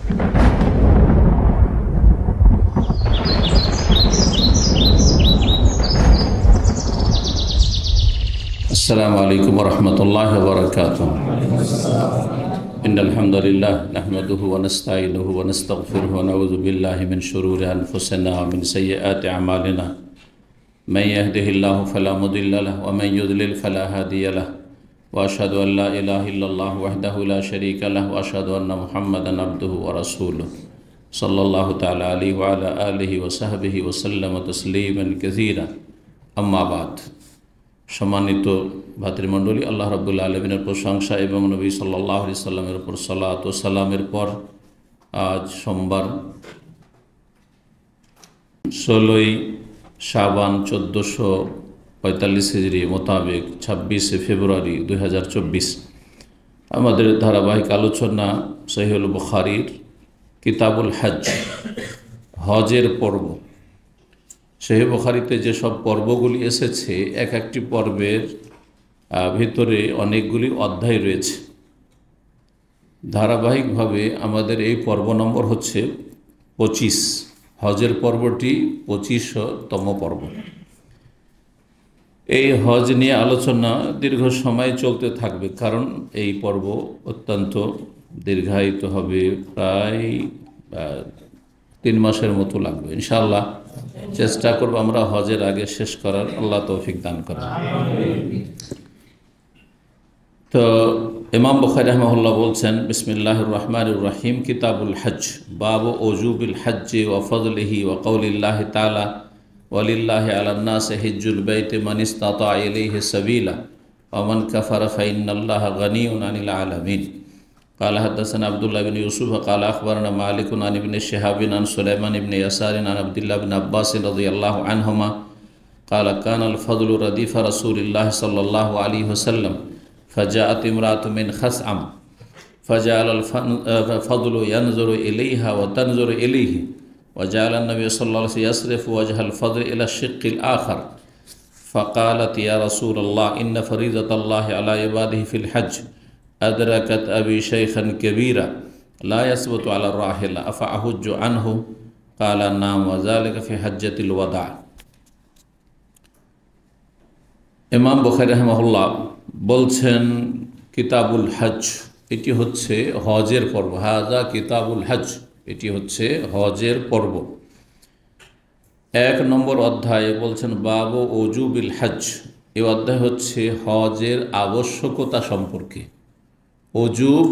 السلام عليكم ورحمة الله وبركاته. إن الحمد لله نحمده ونستعينه ونستغفره ونعوذ بالله من شرور أنفسنا ومن سيئات أعمالنا. من يهده الله فلا مضل له ومن يضلل فلا هادي له. وأشهد أن لا إله إلا الله وحده لا شريك له وأشهد أن محمدا عبده ورسوله صلى الله تعالى عليه وعلى آله وصحبه وسلم تسليما كثيرا. أما بعد. সম্মানিত ভাতৃমণ্ডলী, আল্লাহ রাব্বুল আলামিনের প্রশংসা এবং নবী সাল্লাল্লাহু আলাইহি সাল্লামের উপর সালাত ও সালামের পর আজ সোমবার 16ই শাবান 1445 হিজরি মোতাবেক 26শে ফেব্রুয়ারি 2024 আমাদের ধারাবাহিক আলোচনা সহিহুল বুখারীর কিতাবুল হজ, হজের পর্ব। সহিহ বুখারীতে যেসব পর্বগুলি এসেছে, এক একটি পর্বের ভিতরে অনেকগুলি অধ্যায় রয়েছে। ধারাবাহিকভাবে আমাদের এই পর্ব নম্বর হচ্ছে 25। হজের পর্বটি 25তম পর্ব। এই হজ নিয়ে আলোচনা দীর্ঘ সময় চলতে থাকবে, কারণ এই পর্ব অত্যন্ত দীর্ঘায়িত হবে, প্রায় 3 মাসের মতো লাগবে। ইনশাআল্লাহ চেষ্টা করব আমরা হজের আগে শেষ করার, আল্লাহ তৌফিক দান করেন। তো ইমাম বুখারী রাহিমাহুল্লাহ বলছেন, বিসমিল্লাহির রহমানির রহিম, কিতাবুল হজ, বাবু ওজুবিল হজ্জি ওয়া ফদলিহি ওয়া কওলিল্লাহি তাআলা ওয়ালিল্লাহি আলান নাসি হিজ্জুল বাইতি মান ইসতাতা ইলাইহি সাবিলা ওয়া মান কাফারা ফাইন্নাল্লাহা গানিয়্যুন আনিল আলামিন। قال حدثنا عبد الله بن يوسف قال أخبرنا مالك عن ابن شهاب عن سليمان بن يسار عن عبد الله بن عباس رضي الله عنهما قال كان الفضل رديف رسول الله صلى الله عليه وسلم فجاءت امرأة من خثعم فجعل الفضل ينظر إليها وتنظر إليه وجعل النبي صلى الله عليه وسلم يصرف وجه الفضل إلى الشق الآخر فقالت يا رسول الله إن فريضة الله على عباده في الحج أدركت أبي شيخا كبيرا لا يثبت على الراحلة أفأحج عنه قال نعم وذلك في حجة الوداع। ইমাম বুখারী রাহিমাহুল্লাহ বলছেন, কিতাবুল হজ, এটি হচ্ছে হজের পর্ব। হাযা কিতাবুল হজ, এটি হচ্ছে হজের পর্ব। 1 নম্বর অধ্যায়ে বলছেন বাবু ওজুবিল হজ। এই অধ্যায় হচ্ছে হজের আবশ্যকতা সম্পর্কে। ওজুব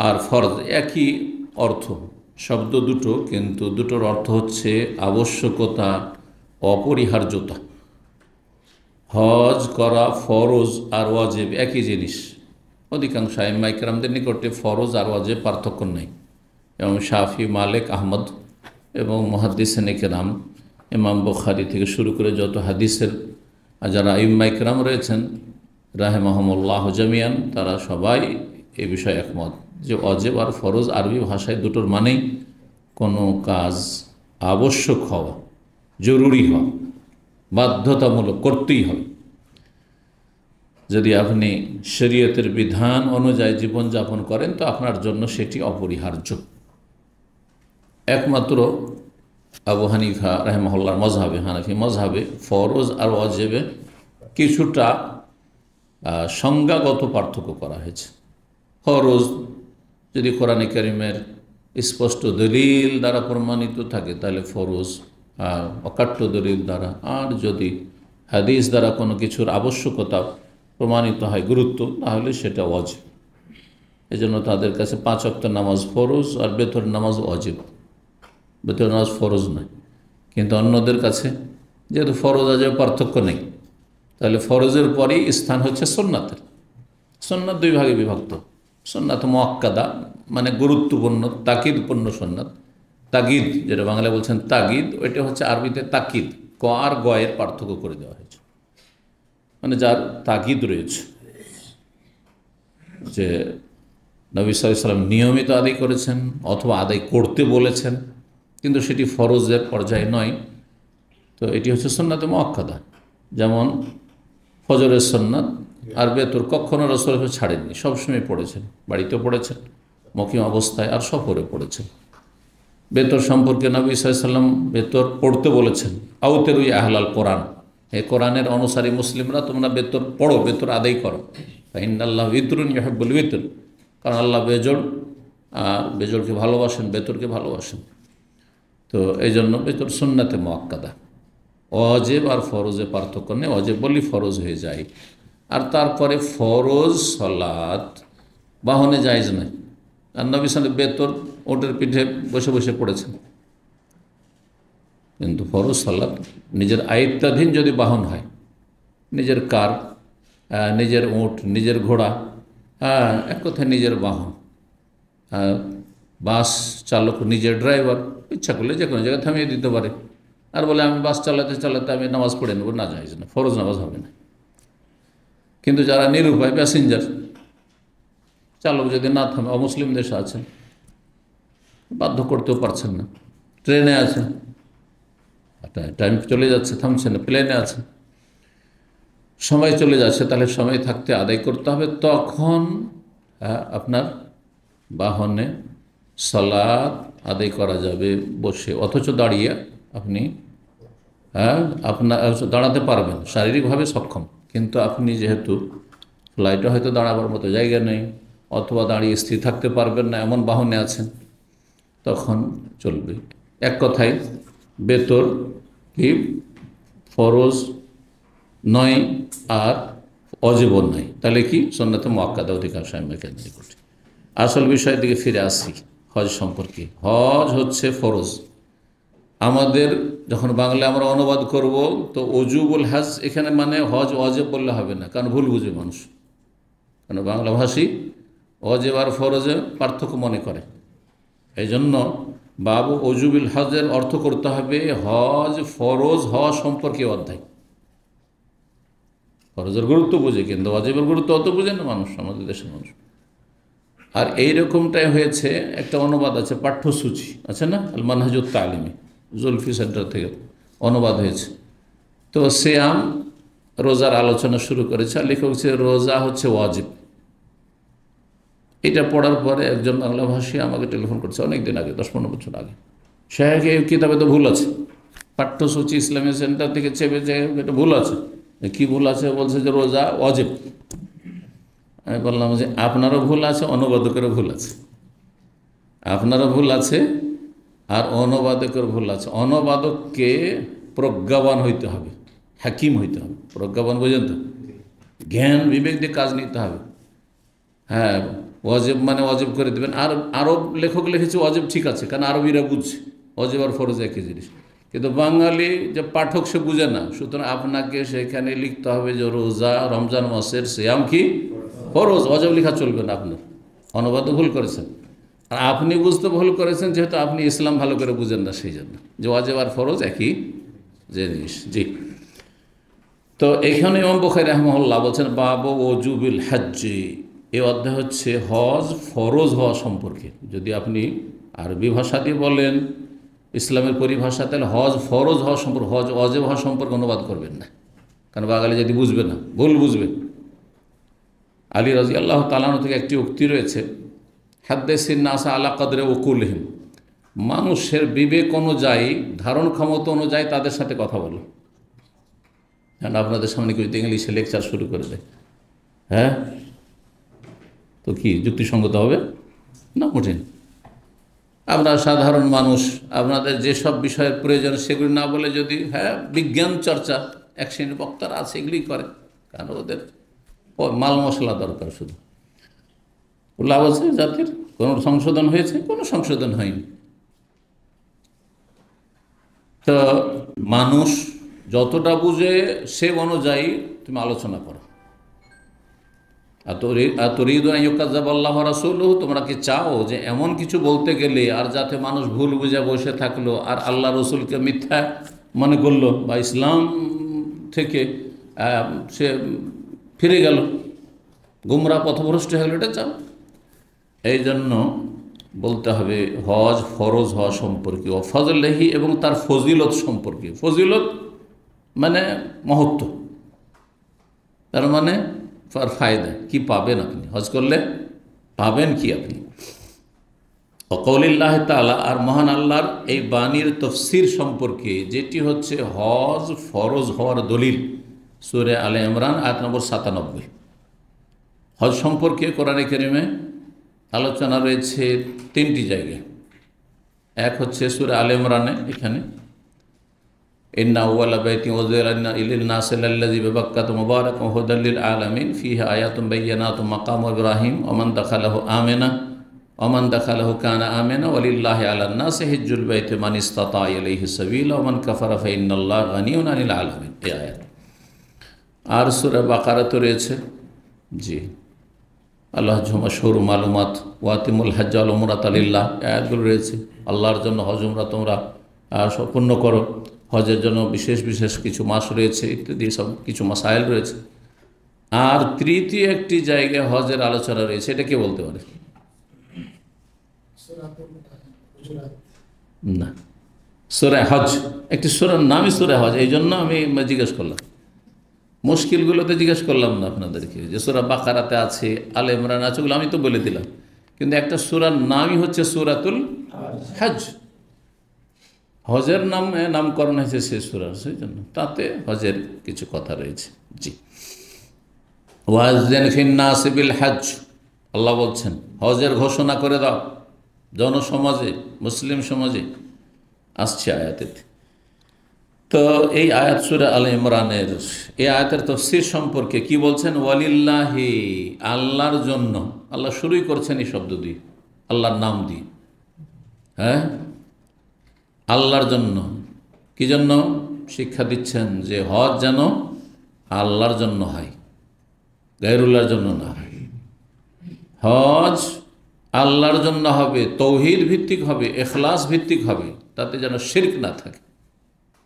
আর ফরজ একই অর্থ, শব্দ দুটো, কিন্তু দুটোর অর্থ হচ্ছে আবশ্যকতা, অপরিহার্যতা। হজ করা ফরজ আর ওয়াজিব একই জিনিস। অধিকাংশ আইম্মা ইকরামদের নিকটে ফরজ আর ওয়াজিব পার্থক্য নেই, এবং শাফি, মালিক, আহমদ এবং মুহাদ্দিসিন ইকরাম, ইমাম বুখারী থেকে শুরু করে যত হাদিসের যারা আইম্মা ইকরাম রয়েছেন রাহিমাহুমুল্লাহ জামিয়ান, তারা সবাই এ বিষয়ে একমত যে ওয়াজিব আর ফরজ আরবি ভাষায় দুটোর মানেই কোনো কাজ আবশ্যক হওয়া, জরুরি হওয়া, বাধ্যতামূলক, করতেই হবে। যদি আপনি শরীয়তের বিধান অনুযায়ী জীবনযাপন করেন তো আপনার জন্য সেটি অপরিহার্য। একমাত্র আবু হানিফা রাহিমাহুল্লাহর মজহাবে, হানাফি মজহাবে ফরজ আর ওয়াজিবে কিছুটা সংজ্ঞাগত পার্থক্য করা হয়েছে। ফরজ যদি কোরআনে কারিমের স্পষ্ট দলিল দ্বারা প্রমাণিত থাকে তাহলে ফরজ, অকাট্য দলিল দ্বারা। আর যদি হাদিস দ্বারা কোনো কিছুর আবশ্যকতা প্রমাণিত হয়, গুরুত্ব, তাহলে সেটা ওয়াজিব। এজন্য তাদের কাছে 5 ওয়াক্ত নামাজ ফরজ আর বেতর নামাজ ওয়াজিব। বেতর নামাজ ফরজ নয়, কিন্তু অন্যদের কাছে যেহেতু ফরজ ওয়াজিব পার্থক্য নেই, তাহলে ফরজের পরেই স্থান হচ্ছে সুন্নাতের। সুন্নাত 2 ভাগে বিভক্ত। সুন্নাত মুআক্কাদা মানে গুরুত্বপূর্ণ, তাকিদপূর্ণ সুন্নাত। তাগিদ, যেটা বাংলায় বলছেন তাগিদ, ওইটা হচ্ছে আরবিতে তাকিদ। ক আর গয়ের পার্থক্য করে দেওয়া হয়েছে, মানে যার তাগিদ রয়েছে, যে নবী সাল্লাল্লাহু আলাইহি ওয়াসাল্লাম নিয়মিত আদায় করেছেন অথবা আদায় করতে বলেছেন, কিন্তু সেটি ফরজের পর্যায়ে নয়। তো এটি হচ্ছে সুন্নাতে মুআক্কাদা। যেমন ফজরের সুন্নাত আর বেতর কখনো রাসূল ছাড়েননি, সবসময় পড়েছেন, বাড়িতেও পড়েছেন, মকিম অবস্থায় আর সফরে পড়েছেন। বেতর সম্পর্কে নবী সাল্লাল্লাহু আলাইহি ওয়াসাল্লাম বেতর পড়তে বলেছেন, আউতেরুই আহলাল কোরআন, এই কোরআনের অনুসারী মুসলিমরা তোমরা বেতর পড়ো, বেতর আদায় করো। ইন্নাল্লাহু ইতরুন ইউহিব্বুল ইতর, কারণ আল্লাহ বেজোড় আর বেজোড়কে ভালোবাসেন, বেতরকে ভালোবাসেন। তো এই জন্য বেতর সুন্নাতে মুআক্কাদা, ওয়াজিব আর ফরজে পার্থক্য নেই, ওয়াজিব বললেই ফরজ হয়ে যায়। আর তারপরে ফরজ সালাত বাহনে জায়েজ নয়। আর নবী সাল্লাল্লাহু বেতর ওটের পিঠে বসে বসে পড়েছেন, কিন্তু ফরজ সালাত নিজের আয়ত্তাধীন যদি বাহন হয়, নিজের কার, নিজের উট, নিজের ঘোড়া, এক কথায় নিজের বাহন, বাস চালক নিজের ড্রাইভার, ইচ্ছা করলে যে কোনো জায়গায় থামিয়ে দিতে পারে। আর বলে আমি বাস চালাতে চালাতে আমি নামাজ পড়ে নেব, না জায়েজ না, ফরজ নামাজ হবে না। কিন্তু যারা নিরুপায় প্যাসেঞ্জার, চালক যদি না থামে, অমুসলিম দেশে আছেন, বাধ্য করতেও পারছেন না, ট্রেনে আছেন, টাইম চলে যাচ্ছে, থামছে না, প্লেনে আছে, সময় চলে যাচ্ছে, তাহলে সময় থাকতে আদায় করতে হবে। তখন আপনার বাহনে সালাত আদায় করা যাবে বসে, অথচ দাঁড়িয়ে আপনি আপনার দাঁড়াতে পারবেন, শারীরিকভাবে সক্ষম, কিন্তু আপনি যেহেতু ফ্লাইটে হয়তো দাঁড়াবার মতো জায়গা নেই, অথবা দাঁড়িয়ে স্থির থাকতে পারবেন না, এমন বাহনে আছেন, তখন চলবে। এক কথায় বেতর কি ফরজ নয় আর অজীবন নয়, তাহলে কি সুন্নাতে মুআক্কাদা অধিকার সাময়িক করছে। আসল বিষয়ের দিকে ফিরে আসি, হজ সম্পর্কে। হজ হচ্ছে ফরজ। আমাদের যখন বাংলায় আমরা অনুবাদ করব, তো ওজুবুল হজ এখানে মানে হজ ওয়াজিব বললে হবে না, কারণ ভুল বুঝে মানুষ, কারণ বাংলাভাষী ওয়াজিব আর ফরজে পার্থক্য মনে করে। এই জন্য বাবু ওজুবুল হজের অর্থ করতে হবে হজ ফরজ হওয়া সম্পর্কে অধ্যায়। ফরজের গুরুত্ব বুঝে, কিন্তু ওয়াজিবের গুরুত্ব অত বুঝে না মানুষ, আমাদের দেশের মানুষ। আর এই রকমটাই হয়েছে, একটা অনুবাদ আছে, পাঠ্যসূচি আছে না, আল মানহাজুত তালিমি, জুলফি সেন্টার থেকে অনুবাদ হয়েছে। তো সিয়াম রোজার আলোচনা শুরু করেছে, আর লেখক হচ্ছে রোজা হচ্ছে ওয়াজিব। এটা পড়ার পরে একজন বাংলাভাষী আমাকে টেলিফোন করছে অনেক দিন আগে, 10-15 বছর আগে, সাহেব এই কিতাবে তো ভুল আছে, পাঠ্যসূচি ইসলামী সেন্টার থেকে চেপে যে এটা ভুল আছে। কি ভুল আছে? বলছে যে রোজা ওয়াজিব। আমি বললাম যে আপনারও ভুল আছে, অনুবাদকেরও ভুল আছে, আপনারও ভুল আছে আর অনুবাদকের ভুল আছে। অনুবাদককে প্রজ্ঞাবান হইতে হবে, হাকিম হইতে হবে। প্রজ্ঞাবান বোঝেন তো, জ্ঞান বিবেক দিয়ে কাজ নিতে হবে। হ্যাঁ, ওয়াজিব মানে ওয়াজিব করে দেবেন। আর আরব লেখক লিখেছে ওয়াজিব, ঠিক আছে, কারণ আরবিরা বুঝছে ওয়াজিব আর ফরজ একই জিনিস, কিন্তু বাঙালি যে পাঠক সে বুঝে না। সুতরাং আপনাকে সেখানে লিখতে হবে যে রোজা রমজান মাসের সিয়াম কি ফরজ, ওয়াজিব লেখা চলবে না। আপনার অনুবাদও ভুল করেছেন, আর আপনি বুঝতে ভুল করেছেন, যেহেতু আপনি ইসলাম ভালো করে বুঝেন না, সেই জন্য যে ওয়াজিব আর ফরজ একই জিনিস। জি, তো এখানে ইমাম বুখারী রাহিমাহুল্লাহ বলছেন বাবু ওজুবিল হজ্জি, এই অধ্যায় হচ্ছে হজ ফরজ হওয়া সম্পর্কে। যদি আপনি আরবি ভাষা দিয়ে বলেন ইসলামের পরিভাষা, তাহলে হজ ফরজ হওয়া সম্পর্কে, হজ ওয়াজিব হওয়া সম্পর্কে অনুবাদ করবেন না, কারণ বাঙালি যদি বুঝবে না, ভুল বুঝবে। আলী রাদিয়াল্লাহু তাআলা আনহু থেকে একটি উক্তি রয়েছে, হাদ্দিসিন নাসা আলা কদরে উকুলহিম, মানুষের বিবেক অনুযায়ী, ধারণ ক্ষমতা অনুযায়ী তাদের সাথে কথা বলো। কারণ আপনাদের সামনে কিছু ইংলিশে লেকচার শুরু করে দেয়, হ্যাঁ, তো কি যুক্তিসঙ্গত হবে না? কঠিন। আপনারা সাধারণ মানুষ, আপনাদের যেসব বিষয়ের প্রয়োজন সেগুলি না বলে যদি বিজ্ঞান চর্চা, এক শ্রেণীর বক্তারা আছে এগুলি করে, কারণ ওদের মাল মশলা দরকার শুধু। লাভ আছে জাতির? কোনো সংশোধন হয়েছে? কোনো সংশোধন হয়নি। তো মানুষ যতটা বুঝে সে অনুযায়ী তুমি আলোচনা করো। আল্লাহ রাসূলুহু, তোমরা কি চাও যে এমন কিছু বলতে গেলে আর যাতে মানুষ ভুল বুঝে বসে থাকলো আর আল্লাহ রসুলকে মিথ্যা মনে করলো বা ইসলাম থেকে সে ফিরে গেল, গুমরা পথভ্রষ্ট হয়ে গেল, এটা চাও? এই জন্য বলতে হবে হজ ফরজ হওয়া সম্পর্কে, ও ফজলিহি, এবং তার ফজিলত সম্পর্কে। ফজিলত মানে মহত্ব, তার মানে ফায়দা কি পাবেন আপনি হজ করলে, পাবেন কি আপনি। ওয়াকাউলিল্লাহ তাআলা, আর মহান আল্লাহর এই বাণীর তফসির সম্পর্কে, যেটি হচ্ছে হজ ফরজ হওয়ার দলিল। সূরা আলে ইমরান আয়াত নম্বর 97। হজ সম্পর্কে কোরআনে কারিমে আলোচনা রয়েছে তিনটি জায়গায়। এক হচ্ছে সূরা আলে ইমরানে, এখানে ইন্না আউওয়ালা বাইতিন উযিরা লিন-নাসি লাল্লাযী বিবাক্কাতা মুবারাকান হুদাল লিল আলামিন ফীহি আয়াতুন বায়্যিনাতুন মাকামু ইব্রাহিম ওয়া মান দাখালাহু আমিনা ওয়া মান দাখালাহু কানা আমিনা ওয়ালিল্লাহি আলান নাসি হিজ্জুল বাইতি মান ইসতাতা ইলাইহি সাবিলা ওয়া মান কাফারা ফা ইন্নাল্লাহা গানিয়্যুন আনিল আলামিন। এই আয়াত। আর সূরা বাকারাতে রয়েছে, জি, আল্লাহ মাশহুর মালুমাত ওয়াতিমুল হজ্জ ওয়াল উমরাতা লিল্লাহ, আয়াতগুলো রয়েছে। আল্লাহর জন্য হজ উমরা তোমরা সম্পূর্ণ করো। হজের জন্য বিশেষ বিশেষ কিছু মাস রয়েছে, ইত্যাদি সব কিছু মাসাইল রয়েছে। আর তৃতীয় একটি জায়গায় হজের আলোচনা রয়েছে, এটা কে বলতে পারে? না, সূরা হজ, একটি সূরার নামই সূরা হজ। এই জন্য আমি জিজ্ঞেস করলাম, মুশকিলগুলোতে জিজ্ঞেস করলাম না আপনাদেরকে, যে সূরা বাকারাতে আছে, আলে ইমরান আছে, ওগুলো আমি তো বলে দিলাম। কিন্তু একটা সূরার নামই হচ্ছে সূরাতুল হজ। হজের নামকরণ হয়েছে সে সূরার, সেই জন্য তাতে হজের কিছু কথা রয়েছে। জি, ওয়াযিন ফিন-নাসি বিল হজ, আল্লাহ বলছেন হজের ঘোষণা করে দাও জনসমাজে, মুসলিম সমাজে। আসছে আয়াতে। তো এই আয়াত সূরা আলে ইমরানের এই আয়াতের তাফসীর সম্পর্কে কি বলছেন? ওয়ালিল্লাহি, আল্লাহর জন্য। আল্লাহ শুরুই করছেন এই শব্দ দিয়ে, আল্লাহর নাম দিয়ে। হ্যাঁ, আল্লাহর জন্য। কি জন্য? শিক্ষা দিচ্ছেন যে হজ যেন আল্লাহর জন্য হয়, গায়রুল্লাহর জন্য না হয়। হজ আল্লাহর জন্য হবে, তৌহিদ ভিত্তিক হবে, ইখলাস ভিত্তিক হবে, তাতে যেন শিরক না থাকে,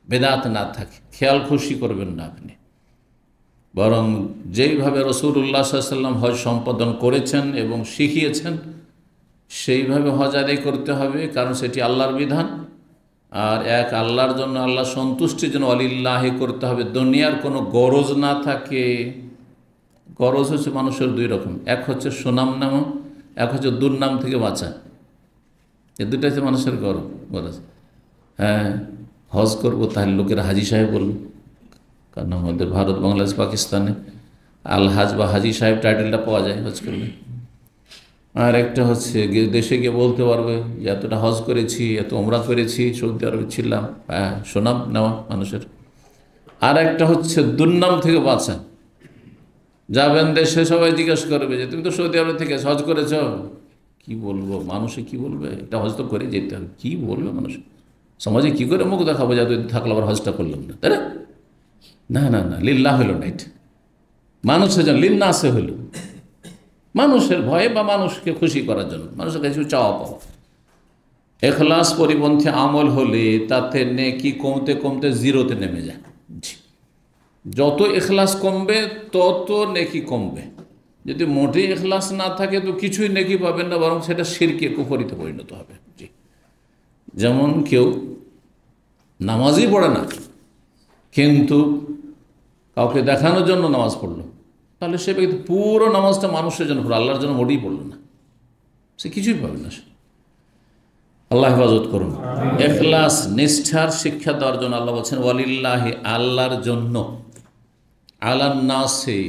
বেদাত না থাকে। খেয়াল খুশি করবেন না আপনি, বরং যেইভাবে রাসূলুল্লাহ সাল্লাল্লাহু আলাইহি ওয়াসাল্লাম হজ সম্পাদন করেছেন এবং শিখিয়েছেন, সেইভাবে হজ আদায় করতে হবে, কারণ সেটি আল্লাহর বিধান। আর এক আল্লাহর জন্য, আল্লাহ সন্তুষ্টির জন্য ওয়ালিল্লাহি করতে হবে। দুনিয়ার কোনো গরজ না থাকে। গরজ হচ্ছে মানুষের দুই রকম, এক হচ্ছে সুনাম নাম, এক হচ্ছে দুর্নাম থেকে বাঁচা। এ দুটো হচ্ছে মানুষের গরজ। হ্যাঁ, হজ করবো, তাহলে লোকেরা হাজি সাহেব বলল, কারণ আমাদের ভারত, বাংলাদেশ, পাকিস্তানে আল হাজ বা হাজি সাহেব টাইটেলটা পাওয়া যায় হজ করলে। আর একটা হচ্ছে দেশে গিয়ে বলতে পারবে যে এতটা হজ করেছি, এত ওমরা করেছি, সৌদি আরবে ছিলাম। হ্যাঁ, সুনাম নেওয়া মানুষের। আর একটা হচ্ছে দুর্নাম থেকে বাঁচা। যাবেন দেশে, সবাই জিজ্ঞেস করবে যে তুমি তো সৌদি আরব থেকে হজ করেছ। কি বলবো, মানুষে কি বলবে? এটা হজ তো করে যেতে হবে। কি বলবে মানুষ? সমাজে কি করে মুখ দেখাবো যে থাকলে আবার হজটা করলাম না, তাই না? না না না, লিল্লাহ হইল না, এটা মানুষের জন্য, লিন্নাসে হইল, মানুষের ভয়ে বা মানুষকে খুশি করার জন্য, মানুষের কাছে চাওয়া পাওয়া। ইখলাস পরিপন্থী আমল হলে তাতে নেকি কমতে কমতে জিরোতে নেমে যায়। যত ইখলাস কমবে তত নেকি কমবে। যদি মোটেই ইখলাস না থাকে তো কিছুই নেকি পাবেন না, বরং সেটা শিরকে, কুফরিতে পরিণত হবে। জি, যেমন কেউ নামাজই পড়ে না, কিন্তু কাউকে দেখানোর জন্য নামাজ পড়লো, তাহলে সে ব্যক্তি পুরো নামাজটা মানুষের জন্য পড়লো, আল্লাহর জন্য মোটেই পড়লো না, সে কিছুই পাবে না। সে, আল্লাহ হেফাজত করুন। ইখলাস, নিষ্ঠার শিক্ষা দেওয়ার জন্য আল্লাহ বলছেন ওয়ালিল্লাহি, আল্লাহর জন্য, আলান নাসি,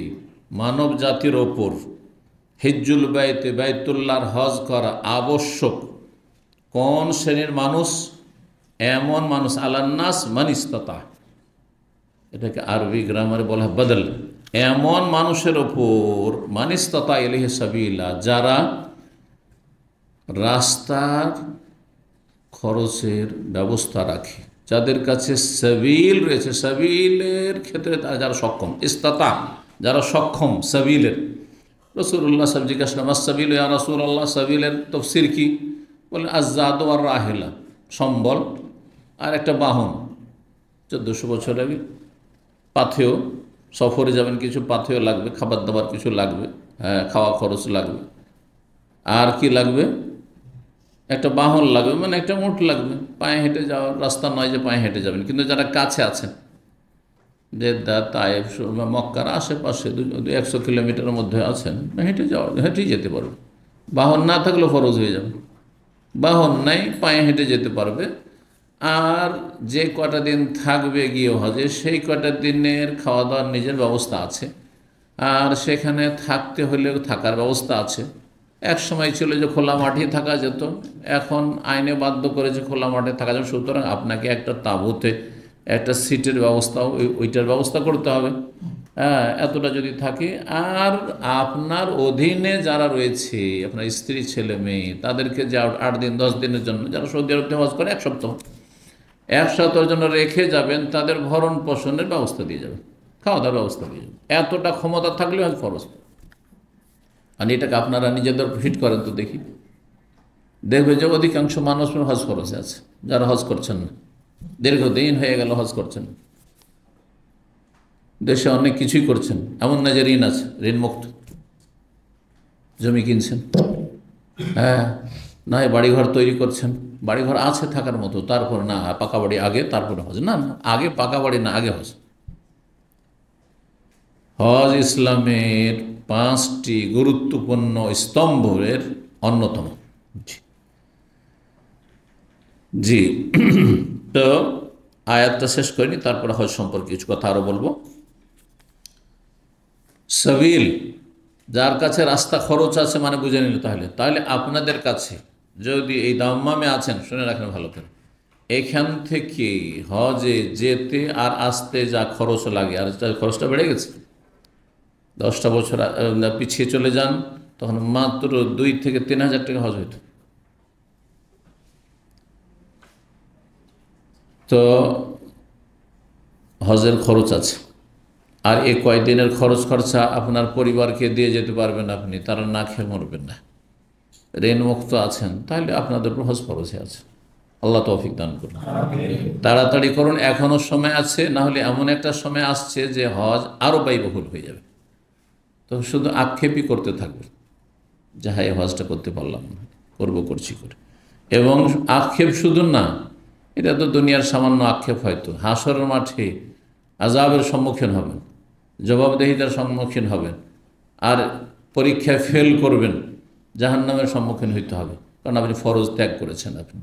মানব জাতির ওপর, হিজ্জুল বাইতে, বাইতুল্লাহর হজ করা আবশ্যক। কোন শ্রেণীর মানুষ? এমন মানুষ, আলান নাস মান ইসতাতা, এটাকে আরবি গ্রামারে বলা হয় বদল। এমন মানুষের ওপর, মান ইসতাতা ইলাইহি সাবিলা, যারা রাস্তার খরচের ব্যবস্থা রাখে, যাদের কাছে সাবিল রয়েছে, সাবিলের ক্ষেত্রে যারা সক্ষম, ইস্তাতা যারা সক্ষম সাবিলের। রাসূলুল্লাহ সাহেব জিজ্ঞাসা করলেন, আস-সাবিল ইয়া রাসূলুল্লাহ, সাবিলের তাফসীর কি? বলে আজ-জাদু আর রাহিলা, সম্বল আর একটা বাহন। 1400 বছর আগে পাথেয়, সফরে যাবেন, কিছু পাথেয় লাগবে, খাবার দাবার কিছু লাগবে, হ্যাঁ, খাওয়া খরচ লাগবে। আর কি লাগবে? একটা বাহন লাগবে, মানে একটা উট লাগবে। পায়ে হেঁটে যাওয়ার রাস্তা নয় যে পায়ে হেঁটে যাবেন, কিন্তু যারা কাছে আছেন, জেদ্দা, তায়েফ, মক্কার আশেপাশে 100 কিলোমিটারের মধ্যে আছেন, হেঁটে যাওয়া, হেঁটেই যেতে পারবে। বাহন না থাকলেও ফরজ হয়ে যাবে। বাহন নাই, পায়ে হেঁটে যেতে পারবে। আর যে কটা দিন থাকবে গিয়ে হজে, সেই কটা দিনের খাওয়া দাওয়ার নিজের ব্যবস্থা আছে, আর সেখানে থাকতে হলেও থাকার ব্যবস্থা আছে। এক সময় ছিল যে খোলা মাঠে থাকা যেত, এখন আইনে বাধ্য করেছে খোলা মাঠে থাকা যাবে, সুতরাং আপনাকে একটা তাঁবুতে একটা সিটের ব্যবস্থা, ওইটার ব্যবস্থা করতে হবে। হ্যাঁ, এতটা যদি থাকে। আর আপনার অধীনে যারা রয়েছে, আপনার স্ত্রী ছেলে মেয়ে, তাদেরকে যে 8 দিন 10 দিনের জন্য, যারা সৌদি আরবে হজ করে 1 সপ্তাহের জন্য রেখে যাবেন, তাদের ভরণ পোষণের ব্যবস্থা দিয়ে যাবেন, খাওয়া দাওয়ার ব্যবস্থা দিয়ে যাবেন। এতটা ক্ষমতা থাকলে হজ ফরজ। আর এটাকে আপনারা নিজেদের ফিট করেন তো দেখি, দেখবে যে অধিকাংশ মানুষ হজ ফরজে আছে, যারা হজ করছেন না, দীর্ঘদিন হয়ে গেল হজ করছেন, দেশে অনেক কিছুই করছেন, এমন না যে ঋণ আছে, ঋণ মুক্ত, জমি কিনছেন, হ্যাঁ, না বাড়িঘর তৈরি করছেন, বাড়িঘর আছে থাকার মতো, তারপর না পাকা বাড়ি আগে, তারপরে হজ, না না, আগে পাকা বাড়ি না, আগে হজ। হজ ইসলামের 5টি গুরুত্বপূর্ণ স্তম্ভের অন্যতম। জি, তো আয়াতটা শেষ করিনি, তারপরে হজ সম্পর্কে কিছু কথা আরো বলবো। সাবিল, যার কাছে রাস্তা খরচ আছে, মানে বুঝে নিল, তাহলে আপনাদের কাছে যদি এই দাম্মামে আছেন, শুনে রাখেন ভালো করে, এখান থেকে হজে যেতে আর আসতে যা খরচ লাগে, আর খরচটা বেড়ে গেছে। 10টা বছর পিছিয়ে চলে যান, তখন মাত্র 2 থেকে 3 হাজার টাকা হজ হইত। তো হজের খরচ আছে, আর এই কয়দিনের খরচ খরচা আপনার পরিবারকে দিয়ে যেতে পারবেন আপনি, তারা না খেয়ে মরবেন না, ঋণমুক্ত আছেন, তাহলে আপনাদের উপর হজ ফরজে আছে। আল্লাহ তৌফিক দান করুন। তাড়াতাড়ি করুন, এখনও সময় আছে, না হলে এমন একটা সময় আসছে যে হজ আরও ব্যয়বহুল হয়ে যাবে। তো শুধু আক্ষেপই করতে থাকবে যে হ্যাঁ, এই হজটা করতে পারলাম না, করছি করে। এবং আক্ষেপ শুধু না, এটা তো দুনিয়ার সামান্য আক্ষেপ, হয়তো হাসরের মাঠে আযাবের সম্মুখীন হবেন, জবাবদেহিতার সম্মুখীন হবেন, আর পরীক্ষায় ফেল করবেন, জাহান্নামের সম্মুখীন হইতে হবে, কারণ আপনি ফরজ ত্যাগ করেছেন আপনি।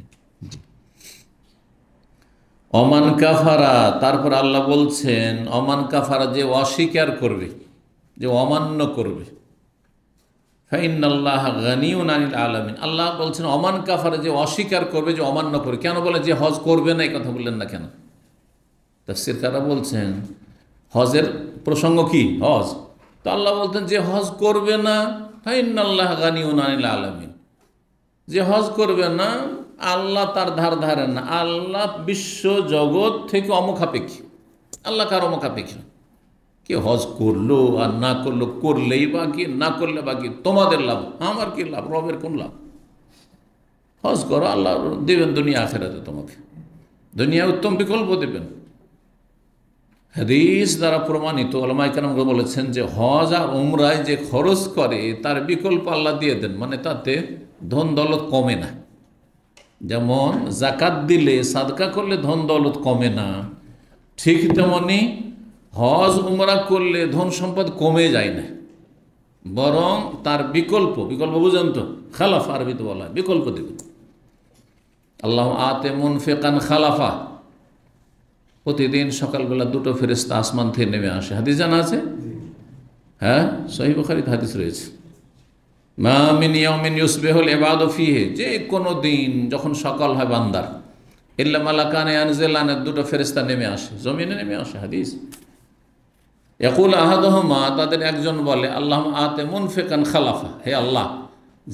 অমান কাফারা, তারপর আল্লাহ বলছেন অমান কাফারা, যে অস্বীকার করবে, যে অমান্য করবে, ফাইন্নাল্লাহ গানিউন আনিল আলামিন, আল্লাহ বলছেন অমান কাফারা, যে অস্বীকার করবে, যে অমান্য করবে। কেন বলে যে হজ করবে না, এই কথা বললেন না কেন? তাফসীরকাররা বলছেন হজের প্রসঙ্গ কি? হজ। তো আল্লাহ বলতেন যে হজ করবে না, ফাইন্নাল্লাহ গানিউন আনিল আলামিন, যে হজ করবে না, আল্লাহ তার ধারে না, আল্লাহ বিশ্ব জগৎ থেকে অমুখাপেক্ষী, আল্লাহ কার অমুখাপেক্ষী। কে হজ করলো আর না করলো, করলেই বাকি, না করলে বাকি, তোমাদের লাভ, আমার কি লাভ, রবের কোন লাভ? হজ করো, আল্লাহ দেবেন দুনিয়া আখেরাতে, তোমাকে দুনিয়া উত্তম বিকল্প দেবেন। হাদিস দ্বারা প্রমাণিত, ওলামায়ে কেরাম বলেছেন যে হজ আর উমরায় যে খরচ করে, তার বিকল্প আল্লাহ দিয়ে দেন, মানে তাতে ধন দৌলত কমে না। যেমন জাকাত দিলে, সাদকা করলে ধন দৌলত কমে না, ঠিক তেমনি হজ উমরা করলে ধন সম্পদ কমে যায় না, বরং তার বিকল্প বুঝেন তো, খালাফা আরবিতে বলা হয়, বিকল্প দেবেন। আল্লাহ আতে মুনফিকান খালাফা, প্রতিদিন সকালবেলা 2টো ফেরেশতা আসমান থেকে নেমে আসে, হাদিস জানা আছে, হ্যাঁ, সহিহ বুখারীতে হাদিস রয়েছে। মা মিন ইয়াউমিন ইউসবিহুল ইবাদু ফীহি, যে কোনো দিন যখন সকাল হয় বান্দার, ইল্লা মালাকান ইয়ানজিলান, 2টো ফেরেশতা নেমে আসে, জমিনে নেমে আসে, হাদিস। ইয়াকুল আহাদুহুমা, তাদের একজন বলে আল্লাহুম্মা আতে মুনফিকান খালাফা, হে আল্লাহ,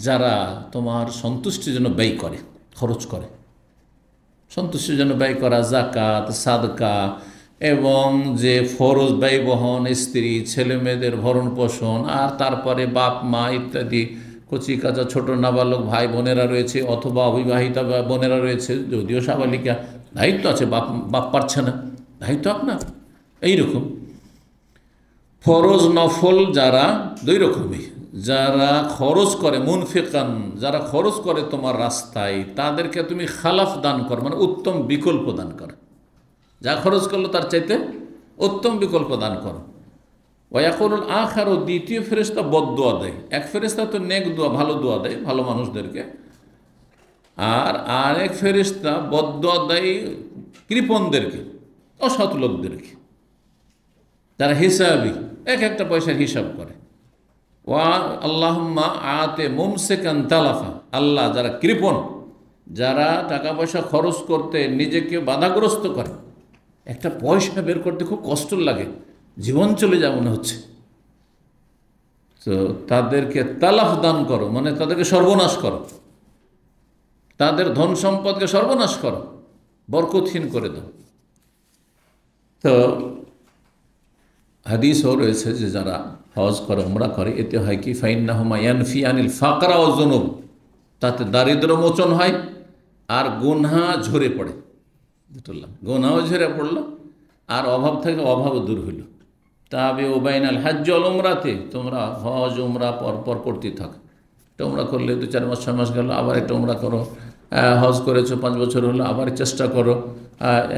যারা তোমার সন্তুষ্টির জন্য ব্যয় করে, খরচ করে, সন্তুষ্টির জন্য ব্যয় করা, জাকাত, সাদকা, এবং যে ফরজ ব্যয় বহন, স্ত্রী ছেলে মেয়েদের ভরণ পোষণ, আর তারপরে বাপ মা ইত্যাদি কচি কাঁচা ছোট নাবালক ভাই বোনেরা রয়েছে, অথবা অবিবাহিতা বোনেরা রয়েছে, যদিও সাবালিকা, দায়িত্ব আছে, বাপ পারছে না, দায়িত্ব আপনার। এইরকম ফরজ নফল যারা 2 রকমই, যারা খরচ করে, মুনফিকান, যারা খরচ করে তোমার রাস্তায়, তাদেরকে তুমি খালাফ দান করো, মানে উত্তম বিকল্প দান করো, যা খরচ করলো তার চাইতে উত্তম বিকল্প দান করো। ওয়াকুলুল আখার, ও দ্বিতীয় ফেরেশতা বদদুয়া দেয়, এক ফেরেশতা তো নেক দোয়া, ভালো দোয়া দেয় ভালো মানুষদেরকে, আর আরেক ফেরেশতা বদদুয়া দেয় কৃপণদেরকে, অসৎ লোকদেরকে, যারা হিসাবি এক একটা পয়সার হিসাব করে। ওয়া আল্লাহুম্মা আতে মুমসিকান তালাফা, আল্লাহ যারা কৃপণ, যারা টাকা পয়সা খরচ করতে নিজেকে বাধাগ্রস্ত করে, একটা পয়সা বের করতে খুব কষ্ট লাগে, জীবন চলে যায় মনে হচ্ছে, তো তাদেরকে তালাফ দান করো, মানে তাদেরকে সর্বনাশ করো, তাদের ধন সম্পদকে সর্বনাশ করো, বরকতহীন করে দাও। তো হাদিসও রয়েছে যে যারা হজ করে, উমরা করে, এতে হয় কি ফাইন্নাহুমা ইয়ানফি আনিল ফাকরা ওয়াজ যুনুব, তাতে দারিদ্র মোচন হয় আর গুনাহ ঝরে পড়ে, গুনাহও ঝরে পড়লো আর অভাব থেকে অভাবও দূর হইল। তাবে ওবাইনাল হজ্জ ওয়াল উমরাতে, তোমরা হজ উমরা পরপর করতে থাকো। একটা উমরা করলে 2-4 মাস 6 মাস গেল, আবার একটা উমরা করো। হজ করেছো 5 বছর হলো, আবার চেষ্টা করো।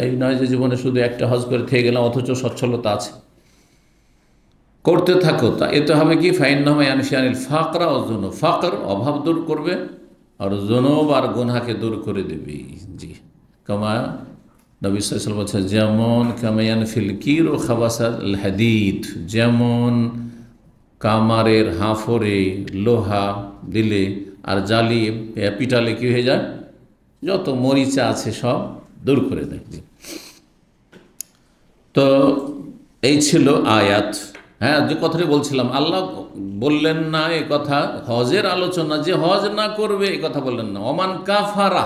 এই নয় যে জীবনে শুধু একটা হজ করে থেকে গেলাম, অথচ সচ্ছলতা আছে, করতে থাকো। তা এতে হবে কি ফাইন্নাহুমা ইয়ানফি আনিল ফাকরা ওয়াজ যুনুব, ফাকর অভাব দূর করবে আর যুনুব আর গুনাহকে দূর করে দেবে। জি, কামা নবী সাল্লাল্লাহু আলাইহি ওয়াসাল্লাম বলছেন, যেমন কামা ইয়ানফিল কির ও খাবাসাল হাদিদ, যেমন কামারের হাঁফরে লোহা দিলে আর জ্বালিয়ে পিটালে কি হয়ে যায়, যত মরিচা আছে সব দূর করে দেয়। তো এই ছিল আয়াত। হ্যাঁ, যে কথাটি বলছিলাম, আল্লাহ বললেন না এ কথা, হজের আলোচনা, যে হজ না করবে এই কথা বললেন না। ওমান কাফারা,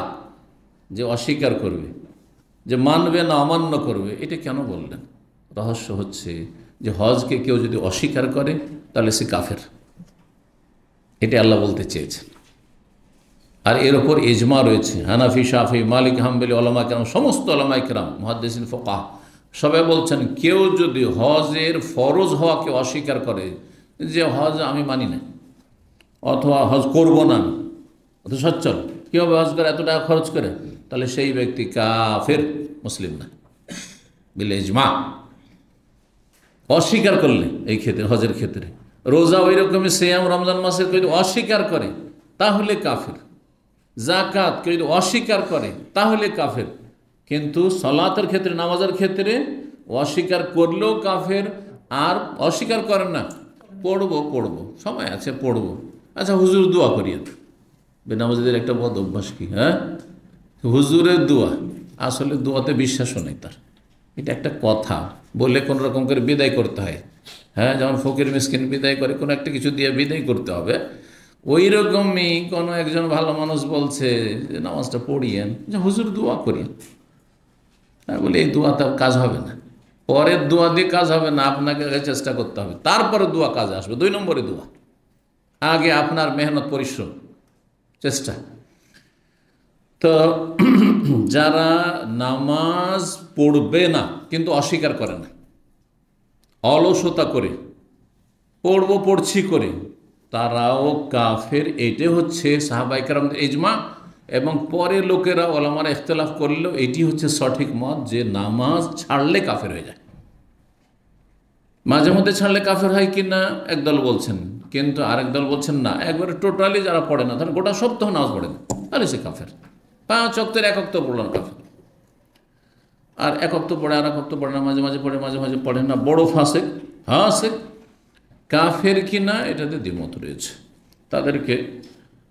যে অস্বীকার করবে, যে মানবে না, অমান্য করবে, এটা কেন বললেন? রহস্য হচ্ছে যে হজকে কেউ যদি অস্বীকার করে তাহলে সে কাফের, এটা আল্লাহ বলতে চেয়েছেন। আর এর ওপর ইজমা রয়েছে, হানাফি, শাফি, মালিক, হাম্বলি, ওলামা কেরাম, সমস্ত ওলামা কেরাম, মুহাদ্দিসিন, ফুকাহা সবাই বলছেন, কেউ যদি হজের ফরজ হওয়াকে অস্বীকার করে, যে হজ আমি মানি না, অথবা হজ করব না, অত সচ্ছল কীভাবে হজ করে, এত টাকা খরচ করে, তাহলে সেই ব্যক্তি কাফের, মুসলিম না, বিল ইজমা। অস্বীকার করলে এই ক্ষেত্রে, হজের ক্ষেত্রে, রোজা ওই রকমই, সিয়াম রমজান মাসের কেউ যদি অস্বীকার করে তাহলে কাফের, জাকাত কেউ যদি অস্বীকার করে তাহলে কাফের। কিন্তু সলাতের ক্ষেত্রে, নামাজের ক্ষেত্রে অস্বীকার করলেও কাফের, আর অস্বীকার করেন না, পড়বো সময় আছে পড়বো, আচ্ছা হুজুর দোয়া করিয়েন। বেনামাজিদের একটা বদ অভ্যাস কি, হ্যাঁ, হুজুরের দোয়া, আসলে দোয়াতে বিশ্বাসও নেই তার, এটা একটা কথা বলে কোনো রকম করে বিদায় করতে হয়। হ্যাঁ, যেমন ফকির মিসকিন বিদায় করে, কোনো একটা কিছু দিয়ে বিদায় করতে হবে, ওই রকমই কোনো একজন ভালো মানুষ বলছে যে নামাজটা পড়িয়েন, যে হুজুর দোয়া করিয়েন, বলে এই দোয়া তার কাজ হবে না, পরের দোয়া দিয়ে কাজ হবে না, আপনাকে আগে চেষ্টা করতে হবে, তারপরে দোয়া কাজে আসবে। 2 নম্বরে দোয়া, আগে আপনার মেহনত, পরিশ্রম, চেষ্টা। তো যারা নামাজ পড়বে না কিন্তু অস্বীকার করে না, অলসতা করে, পড়ছি করে, তারাও কাফের। এইটাই হচ্ছে সাহাবায়ে কেরামদের ইজমা, এবং পরে লোকেরা, ওলামারা ইখতিলাফ করলেও এটি হচ্ছে সঠিক মত, যে নামাজ ছাড়লে কাফের হয়ে যায়। মাঝে মধ্যে ছাড়লে কাফের হয় কি না একদল বলছেন, কিন্তু আরেক দল বলছেন না, একবারে টোটালি যারা পড়ে না, ধরেন গোটা সপ্তাহ নামাজ পড়ে না, তাহলে সে কাফের। 5 ওয়াক্তের 1 ওয়াক্ত পড়ল না, কাফের। আর 1 ওয়াক্ত পড়ে, আর 1 ওয়াক্ত পড়ে না, মাঝে মাঝে পড়ে, মাঝে মাঝে পড়ে না, বড় ফাসেক, হাসেক, কাফের কি না এটাতে দ্বিমত রয়েছে। তাদেরকে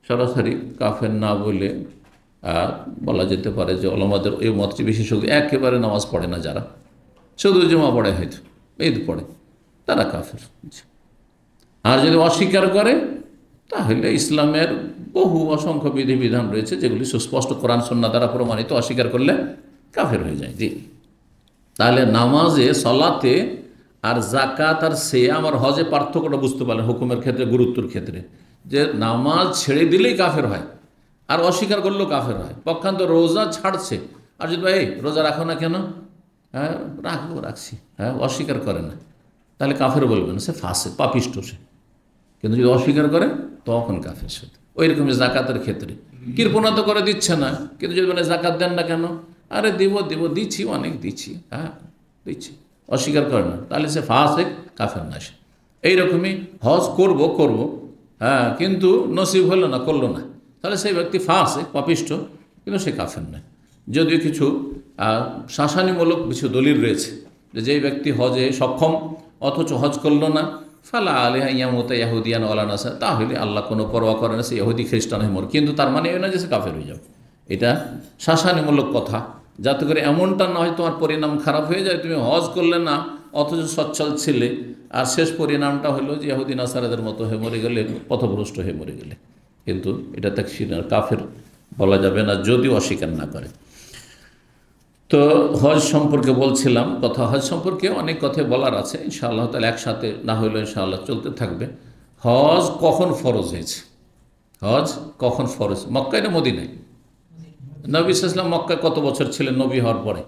সরাসরি কাফের না বলে বলা যেতে পারে যে ওলামাদের এই মতটি বিশেষজ্ঞ, একেবারে নামাজ পড়ে না যারা, শুধু জুমা পড়ে, হয়তো ঈদ পড়ে, তারা কাফের। আর যদি অস্বীকার করে তাহলে ইসলামের বহু অসংখ্য বিধিবিধান রয়েছে যেগুলি সুস্পষ্ট কোরআন সুন্নাহ দ্বারা প্রমাণিত, অস্বীকার করলে কাফের হয়ে যায়। জি, তাহলে নামাজে, সলাতে আর জাকাত আর সিয়াম আর হজে পার্থক্যটা বুঝতে পারলেন, হুকুমের ক্ষেত্রে, গুরুত্বের ক্ষেত্রে, যে নামাজ ছেড়ে দিলেই কাফের হয় আর অস্বীকার করলেও কাফের হয়। পক্ষান্ত রোজা ছাড়ছে, আর যদি ভাই রোজা রাখো না কেন, হ্যাঁ রাখছি, হ্যাঁ, অস্বীকার করে না, তাহলে কাফের বলবেন, সে ফাসে, পাপিষ্ট সে। কিন্তু যদি অস্বীকার করে তখন কাফের সাথে। ওই রকমই জাকাতের ক্ষেত্রে, কৃপণতা করে দিচ্ছে না, কিন্তু যদি বলে জাকাত দেন না কেন, আরে দিব দিচ্ছি, অনেক দিচ্ছি, হ্যাঁ দিচ্ছি, অস্বীকার করে না, তাহলে সে ফাসেক, কাফের না সে। এইরকমই হজ করব, হ্যাঁ, কিন্তু নসিব হলো না, করলো না, তাহলে সেই ব্যক্তি ফাসিক, পাপিষ্ঠ, কিন্তু সে কাফের নয়। যদিও কিছু শাসানিমূলক কিছু দলিল রয়েছে যে যেই ব্যক্তি হজে সক্ষম অথচ হজ করল না, ফালা আলিহা ইয়ামুতা ইয়াহুদিয়ান ওয়ালা নাসার, তাহলে আল্লাহ কোনো পরোয়া করে না, সে ইহুদি খ্রিস্টান হয়ে মর, কিন্তু তার মানে এই না যে সে কাফের হয়ে যাবে। এটা শাসানিমূলক কথা, যাতে করে এমনটা না হয় তোমার পরিণাম খারাপ হয়ে যায়, তুমি হজ করলে না অথচ সচ্ছল ছিলে, আর শেষ পরিণামটা হলো যে ইহুদি নাসারাদের মতো হয়ে মরে গেলে, পথভ্রষ্ট হয়ে মরে গেলে। কিন্তু এটা তাকফির আর কাফের বলা যাবে না যদিও অস্বীকার না করে। তো হজ সম্পর্কে বলছিলাম কথা, হজ সম্পর্কে অনেক কথা বলার আছে, ইনশাআল্লাহ তাহলে একসাথে না হইলেও ইনশাআল্লাহ চলতে থাকবে। হজ কখন ফরজ হয়েছে? হজ কখন ফরজ? মক্কায় না মদিনায়? নবী সাল্লাল্লাহু আলাইহি ওয়াসাল্লাম মক্কায় কত বছর ছিলেন নবী হওয়ার পরে?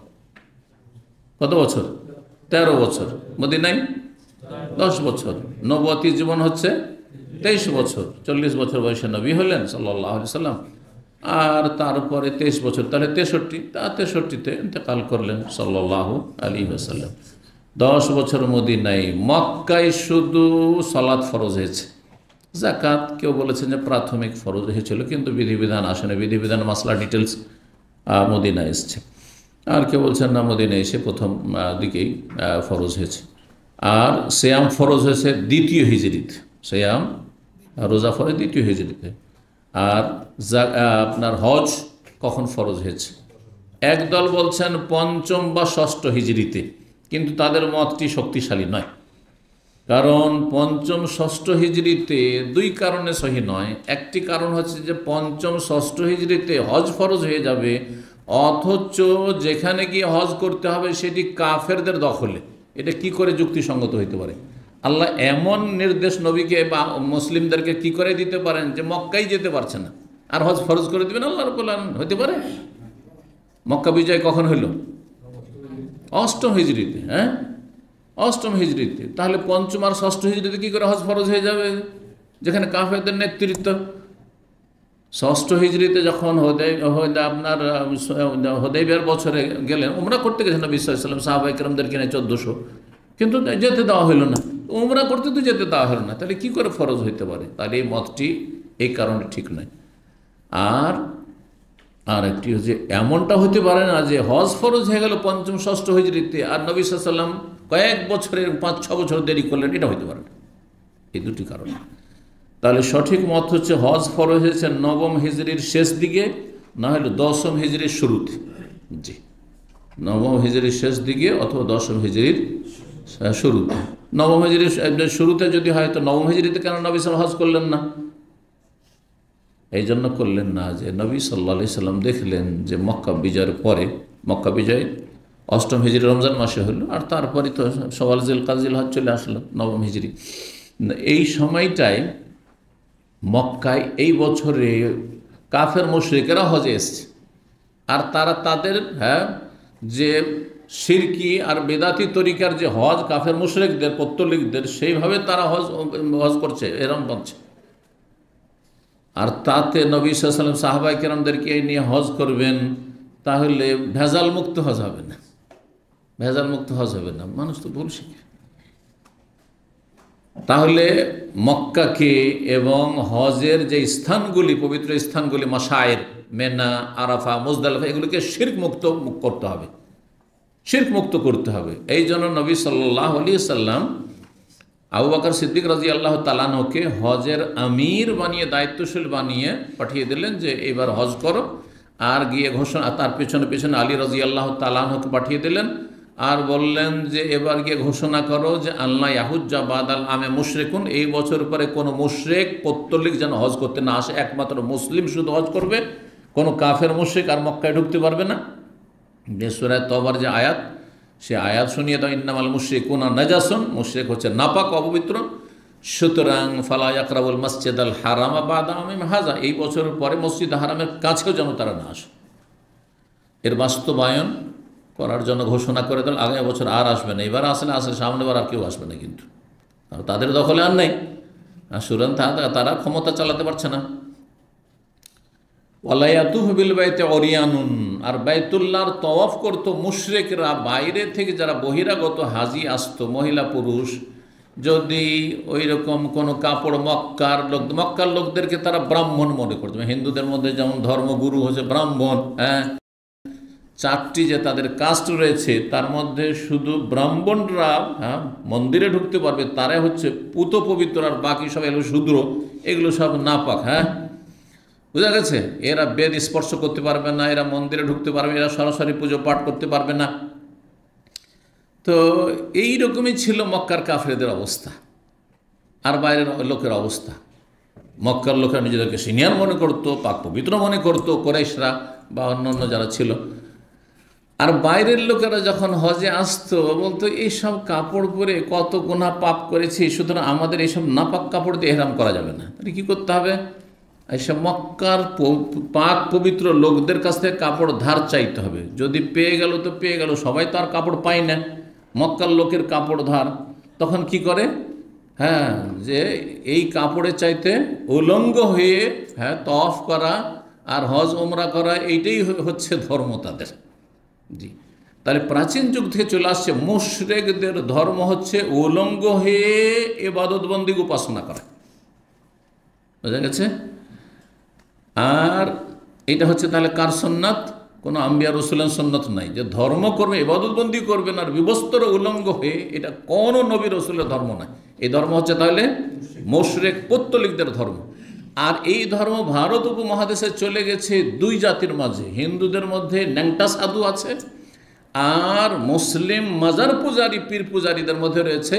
কত বছর? 13 বছর। মদিনায় 10 বছর। নবুয়তি জীবন হচ্ছে 23 বছর। 40 বছর বয়সে নবী হলেন সাল্লাল্লাহু আলাইহি ওয়াসাল্লাম, আর তারপরে 23 বছর, তাহলে 63, তা 63-তে ইন্তেকাল করলেন সাল্লাল্লাহু আলাইহি ওয়াসাল্লাম। 10 বছর মদিনায়। মক্কায় শুধু সালাত ফরজ হয়েছে, যাকাত কেউ বলেছেন যে প্রাথমিক ফরজ হয়েছিল, কিন্তু বিধিবিধান আসেনি, বিধিবিধান মাসলা ডিটেলস মদিনায় এসছে। আর কেউ বলছেন না, মদিনায় এসে প্রথম দিকেই ফরজ হয়েছে। আর সিয়াম ফরজ হয়েছে দ্বিতীয় হিজরিতে, সিয়াম রোজা ফরজ দ্বিতীয় হিজরিতে। আর আপনার হজ কখন ফরজ হয়েছে? একদল বলছেন পঞ্চম বা ষষ্ঠ হিজরিতে, কিন্তু তাদের মতটি শক্তিশালী নয়, কারণ পঞ্চম ষষ্ঠ হিজরিতে দুই কারণে সহি নয়। একটি কারণ হচ্ছে যে পঞ্চম ষষ্ঠ হিজরিতে হজ ফরজ হয়ে যাবে, অথচ যেখানে গিয়ে হজ করতে হবে সেটি কাফেরদের দখলে। এটা কি করে যুক্তিসঙ্গত হইতে পারে? আল্লাহ এমন নির্দেশ নবীকে বা মুসলিমদেরকে কি করে দিতে পারেন যে মক্কাই যেতে পারছে না, আর হজ ফরজ করে দেবেন আল্লাহ রাব্বুল আলামিন? হইতে পারে? মক্কা বিজয় কখন হইল? অষ্টম হিজরিতে। হ্যাঁ, অষ্টম হিজরিতে। তাহলে পঞ্চম আর ষষ্ঠ হিজরিতে কি করে হজ ফরজ হয়ে যাবে, যেখানে কাফেরদের নেতৃত্ব? ষষ্ঠ হিজরিতে যখন আপনার হুদাইবিয়ার বছরে গেলেন, উমরা করতে গেছেন নবী সাল্লাল্লাহু আলাইহি ওয়াসাল্লাম সাহাবায়ে কেরামদেরকে নিয়ে 1400, কিন্তু যেতে দেওয়া হইল না। উমরা করতে তো যেতে দেওয়া হলো না, তাহলে কি করে ফরজ হইতে পারে? তাহলে এই মতটি এই কারণে ঠিক নয়। আর একটি হচ্ছে এমনটা হতে পারে না যে হজ ফরজ হয়ে গেল পঞ্চম ষষ্ঠ হিজরিতে, আর নবী সাল্লাল্লাহু আলাইহি ওয়াসাল্লাম কয়েক বছরের 5-6 বছর দেরি করলেন, এটা হইতে পারে না। এই দুটি কারণ। তাহলে সঠিক মত হচ্ছে হজ ফরজ হয়েছে নবম হিজরির শেষ দিকে, না হলে দশম হিজরির শুরুতে। জি, নবম হিজরির শেষ দিকে অথবা দশম হিজরির শুরুতে। নবম হিজরির শুরুতে যদি হয়, তো নবম হিজরিতে কেন নবী সাল্লাল্লাহু আলাইহি ওয়াসাল্লাম হজ করলেন না? এই জন্য করলেন না যে নবী সাল্লাল্লাহু আলাইহি ওয়াসাল্লাম দেখলেন যে মক্কা বিজয়ের পরে, মক্কা বিজয় অষ্টম হিজরি রমজান মাসে হলো, আর তারপরে তো শাওয়াল জিলকাদ জিলহজ চলে আসলো নবম হিজরি। এই সময়টায় মক্কায় এই বছরে কাফের মুশরিকেরা হজে এসছে, আর তারা তাদের যে শিরকি আর বেদাতি তরিকার যে হজ কাফের মুশরিকদের পত্তলিকদের, সেইভাবে তারা হজ করছে, এরম বলছে। আর তাতে নবী সাল্লাল্লাহু আলাইহি ওয়াসাল্লাম সাহাবায়ে কেরামদেরকে নিয়ে হজ করবেন, তাহলে ভেজাল মুক্ত হজ হবে না, ভেজাল মুক্ত হজ হবে না। মানুষ তো ভুল শিখে। তাহলে মক্কাকে এবং হজের যে স্থানগুলি, পবিত্র স্থানগুলি, মাশায়ের, মেনা, আরাফা, মুজদালিফা, এগুলিকে শিরক মুক্ত করতে হবে, শিরক মুক্ত করতে হবে। এই জন্য নবী সাল্লাল্লাহু আলাইহি ওয়াসাল্লাম আবু বকর সিদ্দিক রাদিয়াল্লাহু তাআলা আনহুকে হজের আমির বানিয়ে, দায়িত্বশীল বানিয়ে পাঠিয়ে দিলেন যে এবার হজ করো। আর গিয়ে ঘোষণা, তার পেছনে পেছনে আলী রাদিয়াল্লাহু তাআলা আনহুকে পাঠিয়ে দিলেন, আর বললেন যে এবার গিয়ে ঘোষণা করো যে আল্লাহ ইয়াহুজ্জা বাদাল আমে মুশরিকুন, এই বছর পরে কোনো মুশরিক পত্তলিক যেন হজ করতে না আসে, একমাত্র মুসলিম শুধু হজ করবে, কোনো কাফের মুশরিক আর মক্কায় ঢুকতে পারবে না। যে সূরা তওবার যে আয়াত, সে আয়াত শুনিয়ে দাও, ইন্নামাল মুশরিকুনা নাজাসুন, মুশরিক হচ্ছে নাপাক, অপবিত্র। সুতরাং ফালা ইয়াকরাবুল মাসজিদাল হারামা বাদা আমিম হাযা, এই বছরের পরে মসজিদ হারামের কাছেও যেন তারা না আসে। এর বাস্তবায়ন করার জন্য ঘোষণা করে দিল, আগামী বছর আর আসবে না। এবার আসলে আসে, সামনে বার আর কেউ আসবে না, কিন্তু তাদের দখলে আর নেই, সুতরাং তারা ক্ষমতা চালাতে পারছে না। ওয়ালায়াতুহু বিল বাইতি ওরিয়ানুন, আর বাইতুল্লাহর তওয়াফ করতো মুশরিকরা, বাইরে থেকে যারা বহিরাগত হাজি আসতো, মহিলা পুরুষ, যদি ওই রকম কোনো কাপড় মক্কার লোকদেরকে তারা ব্রাহ্মণ মনে করতো, হিন্দুদের মধ্যে যেমন ধর্মগুরু হচ্ছে ব্রাহ্মণ, হ্যাঁ, চারটি যে তাদের কাস্ট রয়েছে তার মধ্যে শুধু ব্রাহ্মণরা, হ্যাঁ, মন্দিরে ঢুকতে পারবে, তারাই হচ্ছে পুত পবিত্র, আর বাকি সব এগুলো শূদ্র, এগুলো সব নাপাক। হ্যাঁ, বুঝা গেছে? এরা বেদ স্পর্শ করতে পারবে না, এরা মন্দিরে ঢুকতে পারবে, এরা সরাসরি পুজো পাঠ করতে পারবে না। তো এই রকমই ছিল মক্কার কাফেরদের অবস্থা আর বাইরের লোকের অবস্থা। মক্কার লোকেরা নিজেদেরকে সিনিয়র মনে করতো, পাক পবিত্র মনে করতো, কোরাইশরা বা অন্যান্য যারা ছিল। আর বাইরের লোকেরা যখন হজে আসতো বলতো এইসব কাপড় পরে কত গুনাহ পাপ করেছি, সুতরাং আমাদের এইসব নাপাক কাপড় দিয়ে ইহরাম করা যাবে না। তাহলে কী করতে হবে? এইসব মক্কার পাক পবিত্র লোকদের কাছ থেকে কাপড় ধার চাইতে হবে। যদি পেয়ে গেল তো পেয়ে গেল, সবাই তো আর কাপড় পায় না, মক্কার লোকের কাপড় ধার। তখন কি করে? হ্যাঁ, যে এই কাপড়ের চাইতে উলঙ্গ হয়ে, হ্যাঁ, তওয়াফ করা আর হজ ওমরা করা, এইটাই হচ্ছে ধর্ম তাদের। জি, তাহলে প্রাচীন যুগ থেকে চলে আসছে মুশরিকদের ধর্ম হচ্ছে উলঙ্গ হয়ে ইবাদত বন্দেগী উপাসনা করা। বোঝা গেছে? আর এটা হচ্ছে তাহলে কার সুন্নাত? কোনো আম্বিয়া রাসূলের সুন্নাত নাই যে ধর্ম করবে, ইবাদত বন্দেগী করবেন আর বিবস্ত্র উলঙ্গ হয়ে, এটা কোনো নবী রাসূলের ধর্ম নয়। এই ধর্ম হচ্ছে তাহলে মুশরিক পৌত্তলিকদের ধর্ম। আর এই ধর্ম ভারত উপমহাদেশে চলে গেছে দুই জাতির মাঝে। হিন্দুদের মধ্যে ন্যাংটা সাধু আছে, আর মুসলিম মাজার পূজারী পীর পূজারীদের মধ্যে রয়েছে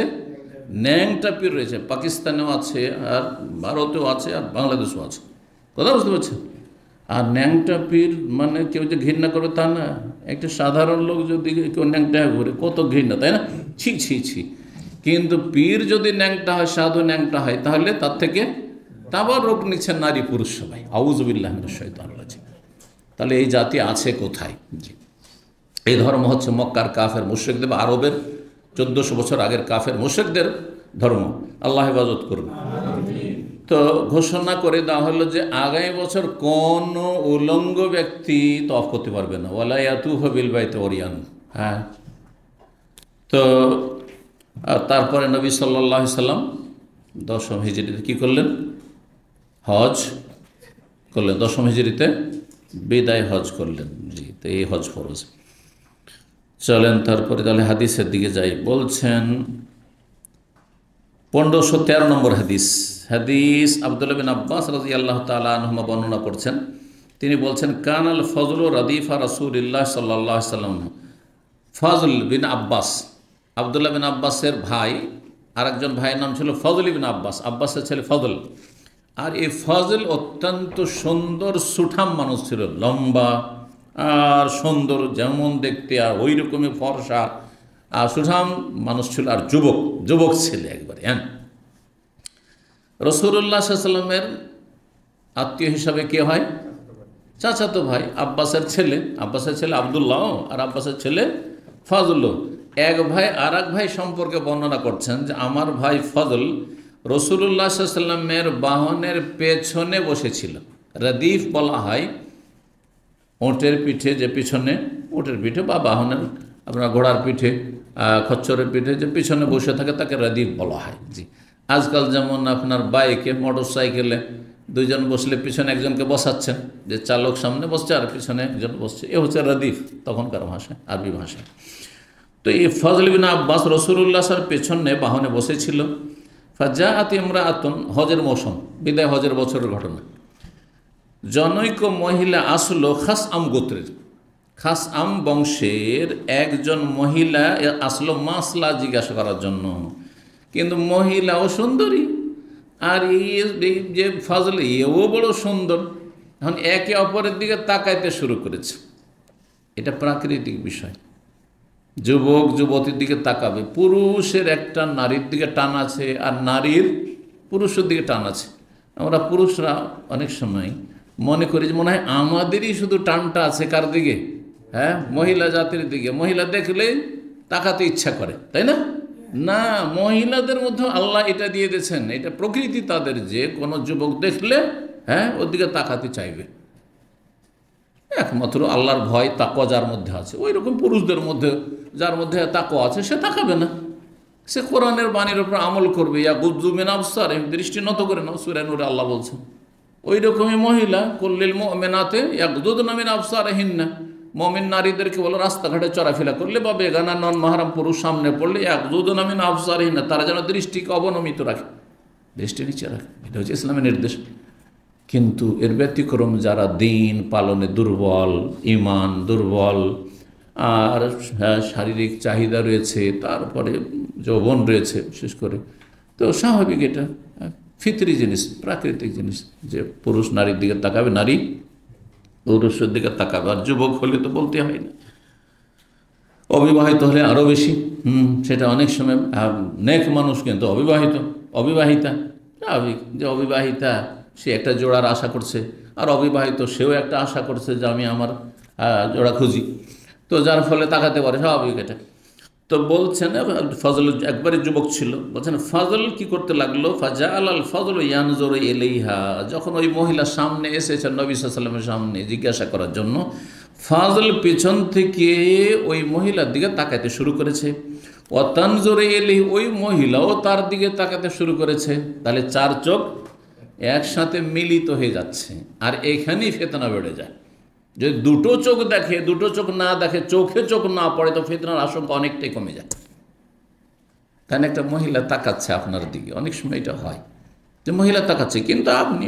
ন্যাংটা পীর রয়েছে। পাকিস্তানেও আছে, আর ভারতেও আছে, আর বাংলাদেশেও আছে। কথা বুঝতে পারছেন? আর ন্যাংটা পীর মানে কেউ যে ঘৃণা করবে তা না। একটা সাধারণ লোক যদি কেউ ন্যাংটা ঘুরে, কত ঘৃণা, তাই না? ছি ছি ছি। কিন্তু পীর যদি ন্যাংটা হয়, সাধু ন্যাংটা হয়, তাহলে তার থেকে তারপর রোগ নিচ্ছেন নারী পুরুষ সবাই। আউযুবিল্লাহি মিনাশ শাইতানির রাজিম। তাহলে এই জাতি আছে কোথায়? জি, এই ধর্ম হচ্ছে মক্কার কাফের মুশরিকদের, আরবের 1400 বছর আগের কাফের মুশরিকদের ধর্ম। আল্লাহ হেফাজত করুন। তো ঘোষণা করে দেওয়া হলো যে আগামী বছর কোন উলঙ্গ ব্যক্তি তওয়াফ করতে পারবে না, ওয়ালা ইয়াতুফু বিল বাইতি ওরিয়ান। হ্যাঁ, তো তারপরে নবী সাল্লাল্লাহু আলাইহি সাল্লাম 10ম হিজরিতে কী করলেন? হজ করলেন। 10ম হিজরিতে বিদায় হজ করলেন। জি, তো এই হজ ফরজ। চলেন তারপরে তাহলে হাদিসের দিকে যাই। বলছেন 1513 নম্বর হাদিস। হাদিস আব্দুল্লাহ বিন আব্বাস রাদিয়াল্লাহু তাআলা আনহুমা বর্ণনা করছেন। তিনি বলছেন, কানাল ফজলু রাদিফা রাসূলিল্লাহ সাল্লাল্লাহু আলাইহি ওয়াসাল্লাম। ফজল বিন আব্বাস, আব্দুল্লাহ বিন আব্বাসের ভাই, আরেকজন ভাইয়ের নাম ছিল ফজল বিন আব্বাস, আব্বাসের ছেলে ফজল। আর এই ফজল অত্যন্ত সুন্দর সুঠাম মানুষ ছিল, লম্বা আর সুন্দর, যেমন দেখতে আর ওই রকমই ফর্সা আর সুঠাম মানুষ ছিল, আর যুবক ছেলে একবারে। হ্যাঁ, রাসূলুল্লাহ সাল্লাল্লাহু আলাইহি ওয়াসাল্লামের আত্মীয় হিসাবে কে হয়? চাচাতো ভাই, আব্বাসের ছেলে আব্দুল্লাহ, আর আব্বাসের ছেলে ফজল। এক ভাই আর এক ভাই সম্পর্কে বর্ণনা করছেন যে আমার ভাই ফজল রাসূলুল্লাহ সাল্লাল্লাহু আলাইহি ওয়াসাল্লামের বাহনের পেছনে বসেছিল। রাদিফ বলা হয় ওঁটের পিঠে, যে পিছনে ওঁটের পিঠে বা বাহনের আপনার ঘোড়ার পিঠে, খচ্চরের পিঠে যে পিছনে বসে থাকে তাকে রাদিফ বলা হয়। জি, আজকাল যেমন আপনার বাইকে, মোটর সাইকেলে দুইজন বসলে পিছনে একজনকে বসাচ্ছেন, যে চালক সামনে বসছে আর পিছনে একজন বসছে, এ হচ্ছে রাদিফ তখনকার ভাষায়, আরবি ভাষায়। তো এই ফজল বিন আব্বাস রাসূলুল্লাহ সাল্লাল্লাহু আলাইহি ওয়াসাল্লাম পেছনে বাহনে বসেছিল। ফাজাআত ইমরাআতুন, হজের মৌসুম, বিদায় হজের বছরের ঘটনা। জনৈক মহিলা আসলো খাসআম গোত্রের, খাসআম বংশের একজন মহিলা আসলো মাসলা জিজ্ঞাসা করার জন্য। কিন্তু মহিলাও সুন্দরী, আর এই যে ফজল, এও বড় সুন্দর। এখন একে অপরের দিকে তাকাইতে শুরু করেছে। এটা প্রাকৃতিক বিষয়, যুবক যুবতীর দিকে তাকাবে। পুরুষের একটা নারীর দিকে টান আছে, আর নারীর পুরুষের দিকে টান আছে। আমরা পুরুষরা অনেক সময় মনে করি যে মনে হয় আমাদেরই শুধু টানটা আছে কার দিকে? হ্যাঁ, মহিলা জাতির দিকে। মহিলা দেখলেই তাকাতে ইচ্ছা করে, তাই না? না, মহিলাদের মধ্যে আল্লাহ এটা দিয়ে দিয়েছেন, এটা প্রকৃতি তাদের, যে কোনো যুবক দেখলে হ্যাঁ ওর দিকে তাকাতে চাইবে। একমাত্র আল্লাহর ভয় তাকওয়া যার মধ্যে আছে, ওই রকম পুরুষদের মধ্যে যার মধ্যে তাকওয়া আছে সে তাকাবে না, সে কোরআনের বাণীর উপর আমল করবে। ইয়া গুদ্দু মিন আবসারিহিম, দৃষ্টি নত করে নাও, সূরা নূরে আল্লাহ বলছেন। ওই রকমই মহিলা কুল্লিল মুমিনাতে ইয়াগদুদনা মিন আবসারিহিন্না, মুমিন নারীদেরকে বলো রাস্তাঘাটে চলাফেরা করলে বা বেগানা নন মাহরাম পুরুষ সামনে পড়লে ইয়াগদুদনা মিন আবসারিহিন্না, তারা যেন দৃষ্টিকে অবনমিত রাখে, দৃষ্টি নিচে রাখে। এটা হচ্ছে ইসলামের নির্দেশ। কিন্তু এর ব্যতিক্রম যারা দিন পালনে দুর্বল, ইমান দুর্বল, আর শারীরিক চাহিদা রয়েছে, তারপরে যৌবন রয়েছে বিশেষ করে, তো স্বাভাবিক এটা ফিতরি জিনিস, প্রাকৃতিক জিনিস যে পুরুষ নারীর দিকে তাকাবে, নারী পুরুষের দিকে তাকাবে। আর যুবক হলে তো বলতে হয় না, অবিবাহিত হলে আরও বেশি। সেটা অনেক সময় নেক মানুষ কিন্তু অবিবাহিতা স্বাভাবিক যে অবিবাহিতা সে একটা জোড়ার আশা করছে, আর অবিবাহিত সেও একটা আশা করছে যে আমি আমার জোড়া খুঁজি, তো যার ফলে তাকাতে পারে, স্বাভাবিক এটা। তো বলছেন ফজল একবারে যুবক ছিল, বলছেন ফজল কি করতে লাগলো, ফাজা আল ফজল ইয়ানজুরু ইলাইহা, যখন ওই মহিলা সামনে এসেছেন নবী সাল্লাল্লাহু আলাইহি ওয়াসাল্লামের সামনে জিজ্ঞাসা করার জন্য, ফজল পিছন থেকে ওই মহিলার দিকে তাকাতে শুরু করেছে। ও তানজুরু ইলাইহি, ওই মহিলাও তার দিকে তাকাতে শুরু করেছে। তাহলে চার চোখ একসাথে মিলিত হয়ে যাচ্ছে, আর এখানেই ফিতনা বেড়ে যায়। যদি দুটো চোখ দেখে, দুটো চোখ না দেখে, চোখে চোখ না পড়ে, তো ফিতনার আশঙ্কা অনেকটাই কমে যায়। কারণ একটা মহিলা তাকাচ্ছে আপনার দিকে, অনেক সময় এটা হয় যে মহিলা তাকাচ্ছে কিন্তু আপনি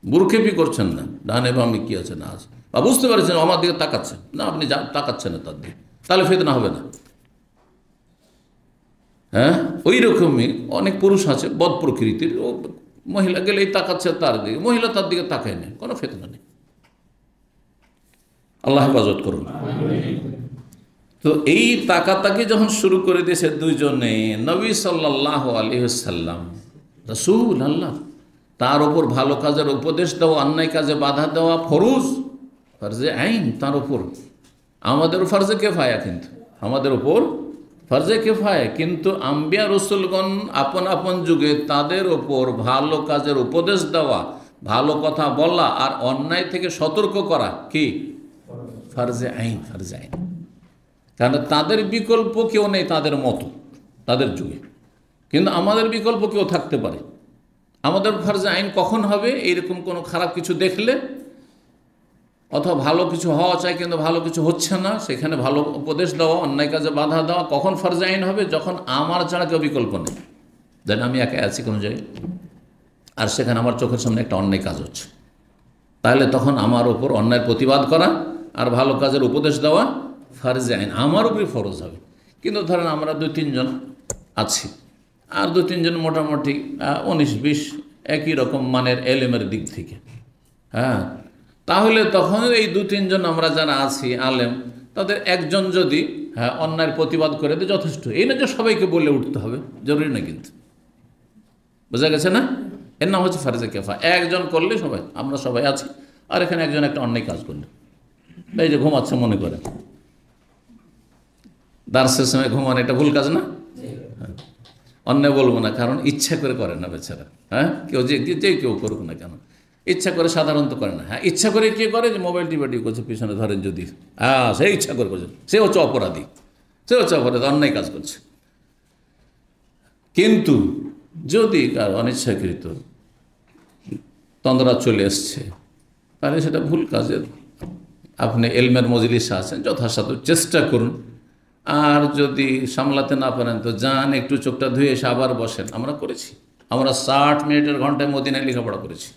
বুরখেপি করছেন না, ডানে বামে কি আছে না আছে, বা বুঝতে পারছেন আমার দিকে তাকাচ্ছে না, আপনি তাকাচ্ছেন না তার দিকে, তাহলে ফিতনা হবে না। হ্যাঁ, ওই রকমই অনেক পুরুষ আছে বদ প্রকৃতির, ও মহিলা গেলেই তাকাচ্ছে তার দিকে, মহিলা তার দিকে তাকায় না, কোনো ফিতনা নেই। আল্লাহ হেফাজত করুন। তো এই তাকাতাকি যখন শুরু করে দিয়েছে দুইজনে, নবী সাল্লাল্লাহু আলাইহি ওয়াসাল্লাম রাসূল আল্লাহ, তার ওপর ভালো কাজের উপদেশ দেওয়া, অন্যায় কাজে বাধা দেওয়া ফরজ, ফরজে আইন তার ওপর। আমাদের ফরজে কেফায়া, কিন্তু আমাদের ওপর ফরজে কেফায়া, কিন্তু আম্বিয়া রসুলগণ আপন আপন যুগে তাদের ওপর ভালো কাজের উপদেশ দেওয়া, ভালো কথা বলা আর অন্যায় থেকে সতর্ক করা কি ফরজে আইন, ফরজে আইন। কারণ তাদের বিকল্প কেউ নেই তাদের মতো, তাদের যুগে। কিন্তু আমাদের বিকল্প কেউ থাকতে পারে। আমাদের ফরজে আইন কখন হবে, এইরকম কোনো খারাপ কিছু দেখলে, অথবা ভালো কিছু হওয়া চাই কিন্তু ভালো কিছু হচ্ছে না, সেখানে ভালো উপদেশ দেওয়া, অন্যায় কাজে বাধা দেওয়া, কখন ফরজে আইন হবে, যখন আমার ছাড়া কেউ বিকল্প নেই। যেন আমি একা আছি কোনো জায়গায়, আর সেখানে আমার চোখের সামনে একটা অন্যায় কাজ হচ্ছে, তাহলে তখন আমার ওপর অন্যায়ের প্রতিবাদ করা আর ভালো কাজের উপদেশ দেওয়া ফরজে আইন, আমার উপরে ফরজ হবে। কিন্তু ধরেন আমরা 2-3 জন আছি, আর 2-3 জন মোটামুটি 19-20 একই রকম মানের এলেমের দিক থেকে, হ্যাঁ, তাহলে তখন এই 2-3 জন আমরা যারা আছি আলেম, তাদের একজন যদি অন্যায়ের প্রতিবাদ করে দেয় যথেষ্ট। এই না যে সবাইকে বলে উঠতে হবে, জরুরি না, কিন্তু বোঝা গেছে না? এর নাম হচ্ছে ফরজে কেফা। একজন করলে সবাই, আমরা সবাই আছি, আর এখানে একজন একটা অন্যায় কাজ করলে, এই যে ঘুমাচ্ছে মনে করে, দার্সের সময় ঘুমান, এটা ভুল কাজ না? অন্যায় বলবো না, কারণ ইচ্ছা করে করে না বেচারা। হ্যাঁ, কেউ যে কেউ করুক না কেন, ইচ্ছা করে সাধারণত করে না। হ্যাঁ, ইচ্ছা করে কে করে, যে মোবাইল টিপি করছে পিছনে ধরেন যদি, হ্যাঁ, সে ইচ্ছা করে করছে, সে হচ্ছে অপরাধী, অন্যায় কাজ করছে। কিন্তু যদি কার অনিচ্ছাকৃত তন্দ্রা চলে এসছে, তাহলে সেটা ভুল কাজের। আপনি এলমের মজলিসে আছেন, যথাসাধ্য চেষ্টা করুন, আর যদি সামলাতে না পারেন তো যান, একটু চোখটা ধুয়ে এসে আবার বসেন। আমরা করেছি, আমরা 60 মিনিটের ঘন্টায় মদিনায় লেখাপড়া করেছি,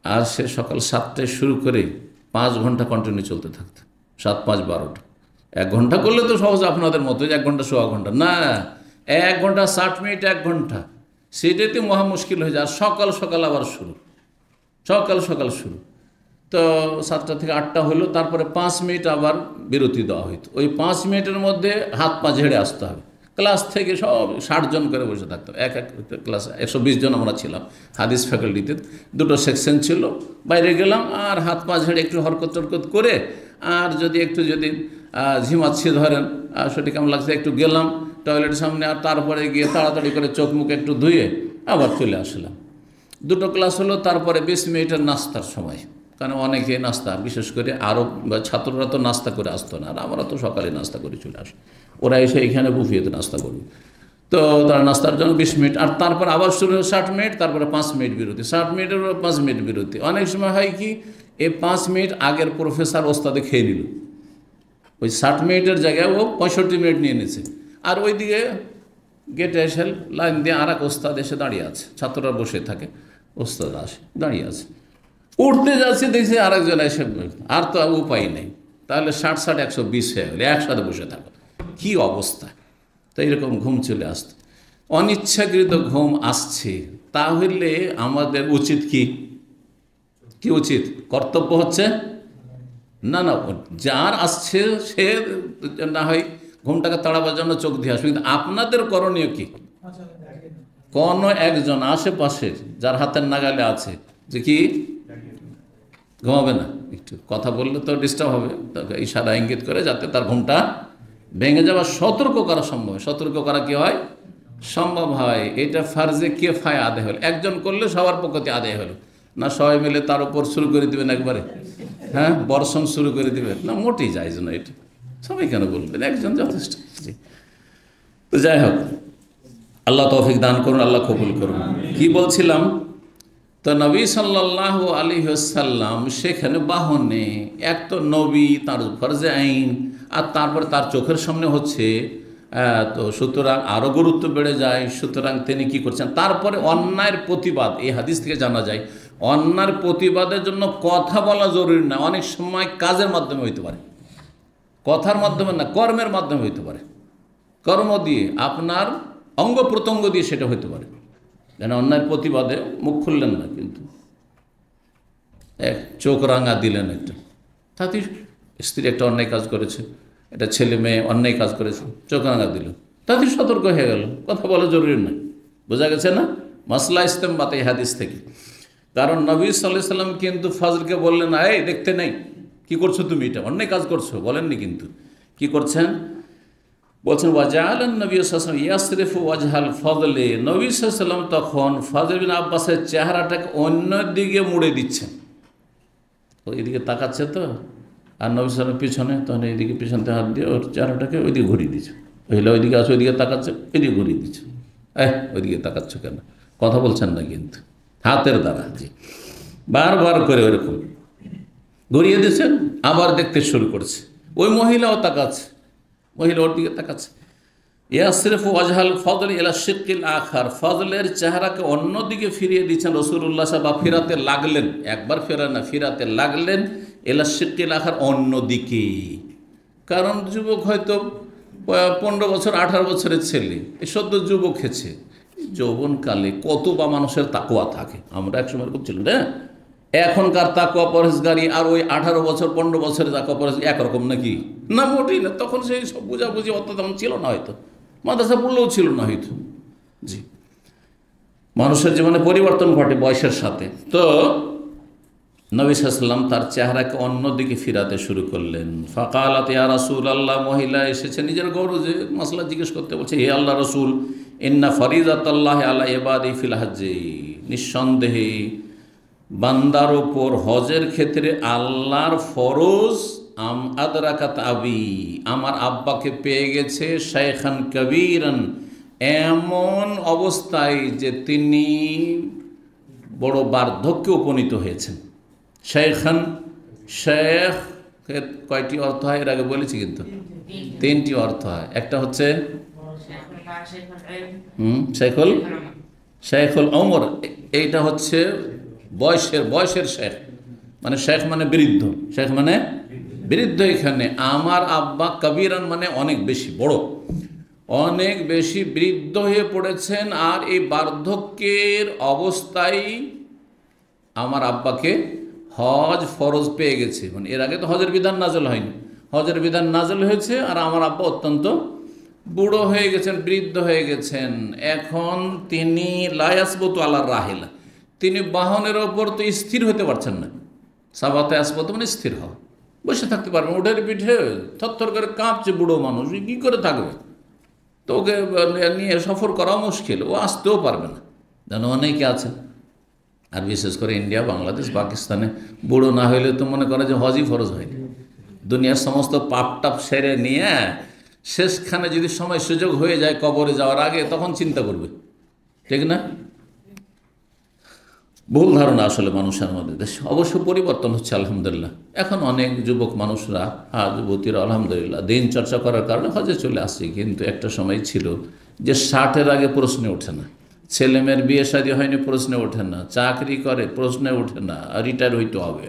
আর সে সকাল 7টায় শুরু করে 5 ঘন্টা কন্টিনিউ চলতে থাকতো, 7, 5, 12টা। 1 ঘন্টা করলে তো সহজ আপনাদের মতো, 1 ঘন্টা 1.25 ঘন্টা না, 1 ঘন্টা 60 মিনিট, 1 ঘন্টা, সেটাতে মহা মুশকিল হয়ে যায়। আর সকাল সকাল আবার শুরু, সকাল শুরু, তো 7টা থেকে 8টা হলো, তারপরে 5 মিনিট আবার বিরতি দেওয়া হইতো। ওই 5 মিনিটের মধ্যে হাত পা ঝেড়ে আসতে হবে। ক্লাস থেকে সব 60 জন করে বসে থাকতাম, এক ক্লাস 120 জন আমরা ছিলাম হাদিস ফ্যাকাল্টিতে, 2টো সেকশন ছিল। বাইরে গেলাম আর হাত পা ঝেড়ে একটু হরকত টরকত করে, আর যদি ঝিমাচ্ছি ধরেন, সেটি কেমন লাগছে, একটু গেলাম টয়লেটের সামনে, আর তারপরে গিয়ে তাড়াতাড়ি করে চোখ মুখ একটু ধুয়ে আবার চলে আসলাম। 2টো ক্লাস হলো, তারপরে 20 মিনিটের নাস্তার সময়, কারণ অনেকে নাস্তা, বিশেষ করে আরব বা ছাত্ররা তো নাস্তা করে আসতো না, আর আমরা তো সকালে নাস্তা করে চলে আসি, ওরা এসে এখানে বুফিয়েতে নাস্তা করবে। তো তারা নাস্তার জন্য 20 মিনিট, আর তারপর আবার শুরু হয় 60 মিনিট, তারপরে 5 মিনিট বিরতি, 60 মিনিটের 5 মিনিট বিরতি। অনেক সময় হয় কি, এই 5 মিনিট আগের প্রফেসর ওস্তাদে খেয়ে নিল, ওই 60 মিনিটের জায়গায় ও 65 মিনিট নিয়ে নিয়েছে। আর ওইদিকে গেটে এসে লাইন দিয়ে আর এক ওস্তাদ এসে দাঁড়িয়ে আছে, ছাত্ররা বসে থাকে, ওস্তাদ আসে দাঁড়িয়ে আছে, উঠতে যাচ্ছে দেখছি আরেকজন এসে, আর তো উপায় নেই, তাহলে 60 60 120 হয়ে গেলে একসাথে বসে থাকো, কী অবস্থা। তো এরকম ঘুম চলে আসতো, অনিচ্ছাকৃত ঘুম আসছে, তাহলে আমাদের উচিত কি, কি উচিত, কর্তব্য হচ্ছে না না, যার আসছে সে না হয় ঘুমটাকে তাড়াবার জন্য চোখ দিয়ে আসবে, কিন্তু আপনাদের করণীয় কি, কোনো একজন আশেপাশে যার হাতের নাগালে আছে যে কি ঘুমাবে না, একটু কথা বললে তো ডিস্টার্ব হবে, তাকে ইশারা ইঙ্গিত করে যাতে তার ঘুমটা ভেঙে যাওয়া সতর্ক করা সম্ভব হয়। সতর্ক করা কি হয়, সম্ভব হয়। এটা ফার্জে কিফায়া আদায় হলো, একজন করলে সবার পক্ষতে আদায় হলো না, সবাই মিলে তার উপর শুরু করে দিবেন একবারে, হ্যাঁ বর্ষণ শুরু করে দিবেন না, মোটেই যায় না এটা, সবাই কেন বলবেন, একজন যথেষ্ট। তো যাই হোক, আল্লাহ তৌফিক দান করুন, আল্লাহ কবুল করুন। কি বলছিলাম, তো নবী সাল্লাল্লাহু আলাইহি ওয়াসাল্লাম সেখানে বাহনে, এক তো নবী, তার ফরজে আইন, আর তারপরে তার চোখের সামনে হচ্ছে, তো সুতরাং আরও গুরুত্ব বেড়ে যায়। সুতরাং তিনি কি করছেন, তারপরে অন্যায়ের প্রতিবাদ, এই হাদিস থেকে জানা যায় অন্যায়ের প্রতিবাদের জন্য কথা বলা জরুরি না, অনেক সময় কাজের মাধ্যমে হইতে পারে, কথার মাধ্যমে না, কর্মের মাধ্যমে হইতে পারে, কর্ম দিয়ে, আপনার অঙ্গ প্রত্যঙ্গ দিয়ে সেটা হইতে পারে। যেন অন্যায়ের প্রতিবাদে মুখ খুললেন না, কিন্তু এক চোখ রাঙা দিলেন একটা, তাতে স্ত্রী একটা অন্যায় কাজ করেছে, এটা ছেলে মেয়ে অন্যায় কাজ করেছে, চোখ রাঙা দিল, তাতে সতর্ক হয়ে গেল, কথা বলা জরুরি নয়। বোঝা গেছে না মাসলা ইস্তেমবাত এই হাদিস থেকে। কারণ নবী সাল্লাল্লাহু আলাইহি সাল্লাম কিন্তু ফাজলকে বললেন না, এই দেখতে নেই কি করছো তুমি, এটা অন্যায় কাজ করছো, বলেননি, কিন্তু কি করছেন বলছেন, ওয়াজআলান নবী সাল্লাল্লাহু আলাইহি ওয়াসাল্লাম ইয়াসরিফু ওয়াজহাল ফজলে, নবী সাল্লাল্লাহু আলাইহি ওয়াসাল্লাম তখন ফজল বিন আব্বাসের চেহারাটাকে অন্য দিকে মুড়ে দিচ্ছেন, তো এদিকে তাকাচ্ছে তো, আর নবী সাল্লাল্লাহু পিছনে, তখন এইদিকে পিছনতে হাত দিয়ে ওর চেহারাটাকে ওইদিকে ঘুরিয়ে দিচ্ছে, ওইলা ওইদিকে আসো, ওইদিকে তাকাচ্ছে, ওইদিকে ঘুরিয়ে দিচ্ছে, ওইদিকে তাকাচ্ছ কেন, কথা বলছেন না কিন্তু, হাতের দ্বারা, জি বারবার করে ওইরকম ঘুরিয়ে দিচ্ছেন, আবার দেখতে শুরু করছে, ওই মহিলাও তাকাচ্ছে, মহিলা ওর দিকে তাকাচ্ছে। ইয়াসরিফু ওয়াজহাল ফজল ইলা শিক্কিল আখার, ফজলের চেহারাকে অন্যদিকে ফিরিয়ে দিচ্ছেন রাসূলুল্লাহ সাল্লাল্লাহু আলাইহি ওয়াসাল্লাম, বা ফিরাতে লাগলেন, একবার ফেরা না, ফিরাতে লাগলেন, ইলা শিক্কিল আখার, অন্যদিকে। কারণ যুবক হয়তো 15 বছর 18 বছরের ছেলে, এই সদ্য যুবক হয়েছে, যৌবনকালে কত বা মানুষের তাকওয়া থাকে, আমরা একসময় খুব ছিল না, এখনকার তাকওয়া পরহেজগারি আর ওই 18 বছর 15 বছরের তাকওয়া পরহেজ একরকম নাকি, না মোটেই না। তখন সেই সব বুঝাবুঝি অত তেমন ছিল না, হয়তো মাদ্রাসা পড়লেও ছিল না হয়তো, জি মানুষের জীবনে পরিবর্তন ঘটে বয়সের সাথে। তো নবী সাল্লাল্লাহু আলাইহি ওয়াসাল্লাম তার চেহারাকে অন্যদিকে ফিরাতে শুরু করলেন। ফাকালাত ইয়া রাসূলুল্লাহ, মহিলা এসেছে নিজের গৌরবে মাসলা জিজ্ঞেস করতে, বলছে হে আল্লাহ রসুল, ইন্না ফরিজাতাল্লাহি আলা ইবাদি ফিল হজ্জি, নিঃসন্দেহে বান্দার ওপর হজের ক্ষেত্রে আল্লাহর ফরজ, আদরাকাত আবি, আমার আব্বাকে পেয়ে গেছে, শাইখান কবীরান, এমন অবস্থায় যে তিনি বড় বার্ধক্যে উপনীত হয়েছেন। শাইখান, শেখ কয়টি অর্থ হয় এর আগে বলেছি, কিন্তু 3টি অর্থ হয়। একটা হচ্ছে শেখুল ওমর, এইটা হচ্ছে বয়সের শেখ, মানে শেখ মানে বৃদ্ধ, শেখ মানে বৃদ্ধ। এখানে আমার আব্বা কবিরান মানে অনেক বেশি বড়, অনেক বেশি বৃদ্ধ হয়ে পড়েছেন, আর এই বার্ধক্যের অবস্থায় আমার আব্বাকে হজ ফরজ পেয়ে গেছে। মানে এর আগে তো হজের বিধান নাজল হয়নি, হজের বিধান নাজল হয়েছে, আর আমার আব্বা অত্যন্ত বুড়ো হয়ে গেছেন, বৃদ্ধ হয়ে গেছেন। এখন তিনি লায়াসবতু আলার রাহিলা, তিনি বাহনের ওপর তো স্থির হতে পারছেন না। সাবাতে আসবত মানে স্থির হওয়া, বসে থাকতে পারবেন, উঠের পিঠে থরথর করে কাঁপছে বুড়ো মানুষ, কী করে থাকবে, তো ওকে নিয়ে সফর করা মুশকিল, ও আসতেও পারবে না। যেন অনেকে আছে আর বিশেষ করে ইন্ডিয়া, বাংলাদেশ, পাকিস্তানে বুড়ো না হইলে তো মনে করে যে হজই ফরজ হয়নি। দুনিয়ার সমস্ত পাপ টাপ সেরে নিয়ে শেষখানে যদি সময় সুযোগ হয়ে যায় কবরে যাওয়ার আগে, তখন চিন্তা করবে, ঠিক না? ভুল ধারণা আসলে মানুষের মধ্যে। দেশ অবশ্য পরিবর্তন হচ্ছে আলহামদুলিল্লাহ। এখন অনেক যুবক মানুষরা, যুবতীরা আলহামদুলিল্লাহ দিন চর্চা করার কারণে হজে চলে আসছে। কিন্তু একটা সময় ছিল যে 60-এর আগে প্রশ্নে ওঠে না, ছেলেমেয়ের বিয়ে শাদী হয়নি প্রশ্নে ওঠে না, চাকরি করে প্রশ্নে ওঠে না, রিটায়ার হইতে হবে,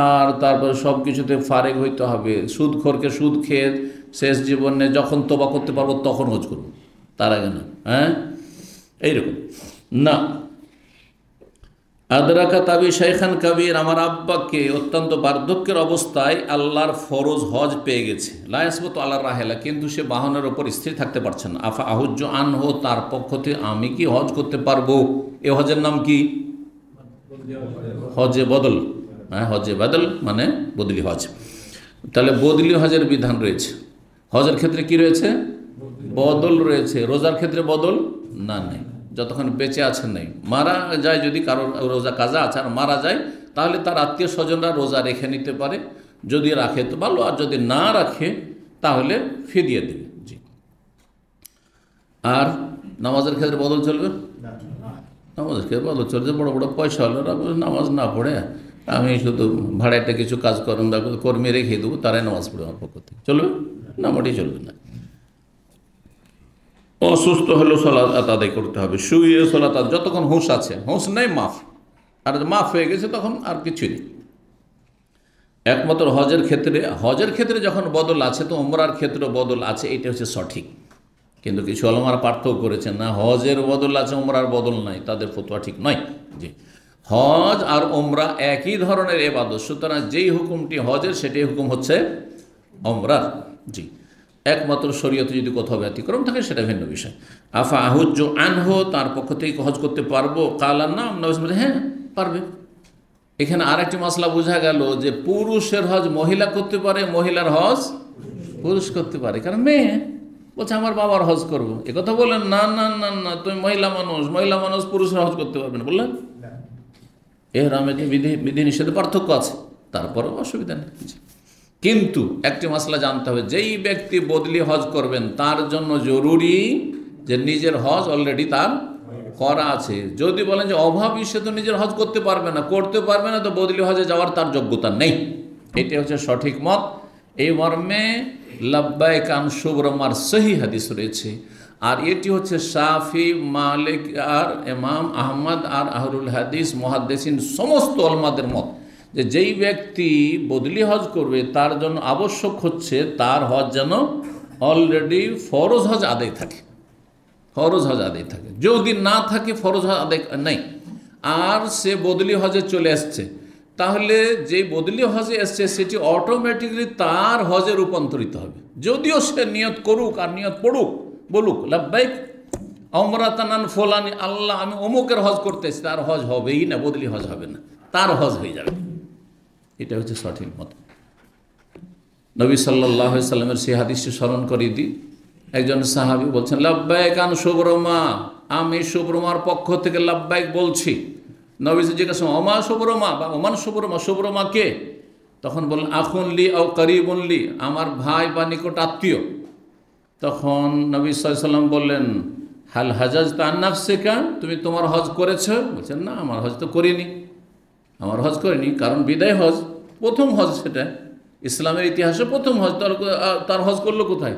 আর তারপরে সব কিছুতে ফারেক হইতে হবে, সুদখোরকে সুদ খেয়ে শেষ জীবনে যখন তোবা করতে পারবো তখন হজ করবো, তার আগে না। হ্যাঁ, এইরকম না। আদরাকা তাবি শাইখান কাবির, আমার আব্বাকে অত্যন্ত বার্ধক্যের অবস্থায় আল্লাহর ফরজ হজ পেয়ে গেছে। লায়াসবত আল্লাহর রাহেলা, কিন্তু সে বাহনের ওপর স্থির থাকতে পারছে না। আফা আহুজ্জ আনহু, তার পক্ষ থেকে আমি কি হজ করতে পারবো? এ হজের নাম কি? হজে বদল। হ্যাঁ, হজে বদল মানে বদলি হজ। তাহলে বদলি হজের বিধান রয়েছে। হজের ক্ষেত্রে কি রয়েছে? বদল রয়েছে। রোজার ক্ষেত্রে বদল না, নেই, যতক্ষণ বেঁচে আছেন নেই। মারা যায়, যদি কারোর রোজা কাজা আছে আর মারা যায়, তাহলে তার আত্মীয় স্বজনরা রোজা রেখে নিতে পারে, যদি রাখে তো ভালো, আর যদি না রাখে তাহলে ফিরিয়ে দেবে। জি। আর নামাজের ক্ষেত্রে বদল চলবে? নামাজের ক্ষেত্রে বদল চলছে। বড় বড় পয়সা হলো নামাজ না পড়ে আমি শুধু ভাড়াটা কিছু কাজ কর্মী রেখে দেবো, তারাই নামাজ পড়ে আমার পক্ষ থেকে, চলবে না? মোটেই চলবে না। অসুস্থ হলেও সালাত আদায় করতে হবে, শুয়ে সালাত, যতক্ষণ হুঁশ আছে, হুঁশ নেই মাফ, আর মাফ হয়ে গেছে তখন আর কিছুই নেই। একমাত্র হজের ক্ষেত্রে যখন বদল আছে, তো উমরার ক্ষেত্রে বদল আছে, এটা হচ্ছে সঠিক। কিন্তু কিছু ওলামারা পার্থক্য করেছেন, না হজের বদল আছে উমরার বদল নাই, তাদের ফতোয়া ঠিক নয়। জি, হজ আর উমরা একই ধরনের ইবাদত, সুতরাং যেই হুকুমটি হজের সেটাই হুকুম হচ্ছে উমরার। জি, একমাত্র শরীয়তে যদি কোথাও ব্যতিক্রম থাকে সেটা ভিন্ন বিষয়। আফা আহুজ্জ আনহু, তার পক্ষ থেকে হজ করতে পারবো? কালার নাম, হ্যাঁ পারবে। এখানে আরেকটি মাসলা বোঝা গেল যে পুরুষের হজ মহিলা করতে পারে, মহিলার হজ পুরুষ করতে পারে। কারণ মেয়ে বলছে আমার বাবার হজ করবো, একথা বললেন না, না না না, তুমি মহিলা মানুষ পুরুষের হজ করতে পারবে না, বললেন? এহরামে যে বিধি নিষেধে পার্থক্য আছে, তারপরেও অসুবিধা নেই। কিন্তু একটি মাসলা জানতে হবে, যেই ব্যক্তি বদলি হজ করবেন তার জন্য জরুরি যে নিজের হজ অলরেডি তার করা আছে। যদি বলেন যে অভাবী, সে তো নিজের হজ করতে পারবে না, তো বদলি হজে যাওয়ার তার যোগ্যতা নেই। এটি হচ্ছে সঠিক মত। এই মর্মে লাব্বাইক আন শুবরমার সহি হাদিস রয়েছে। আর এটি হচ্ছে শাফি, মালিক আর ইমাম আহমদ আর আহলুল হাদিস, মুহাদ্দিসিন সমস্ত ওলামাদের মত, যে যেই ব্যক্তি বদলি হজ করবে তার জন্য আবশ্যক হচ্ছে তার হজ যেন অলরেডি ফরজ হজ আদায় থাকে। যদি না থাকে, ফরজ হজ আদায় নেই, আর সে বদলি হজে চলে আসছে, তাহলে যে বদলি হজে এসছে সেটি অটোমেটিকলি তার হজে রূপান্তরিত হবে। যদিও সে নিয়ত করুক আর নিয়ত পড়ুক, বলুক লাব্বাইক উমরাতান ফুলানি, আল্লাহ আমি অমুকের হজ করতেছি, তার হজ হবেই না, বদলি হজ হবে না, তার হজ হয়ে যাবে। এটা হচ্ছে সঠিক মত। নবী সাল্লাল্লাহু আলাইহি সাল্লামের সেই হাদিসটি স্মরণ করিয়ে দিই। একজন সাহাবী বলছেন, লাব্বাইক আন শুবরমা, আমি শুবরমার পক্ষ থেকে লাব্বাইক বলছি। নবীজি জিজ্ঞাসা, ওমা শুবরমা বা ওমান শুবরমা, শুবরমা কে? তখন বললেন, আখুন লি আও করিবুন লি, আমার ভাই বা নিকট আত্মীয়। তখন নবী সাল্লাল্লাহু আলাইহি সাল্লাম বললেন, হাল হাজাজতা আন নাফসিকা, তুমি তোমার হজ করেছো? বলছেন, না, আমার হজ তো করিনি, কারণ বিদায় হজ প্রথম হজ, সেটা ইসলামের ইতিহাসে প্রথম হজ, তার হজ করলো কোথায়?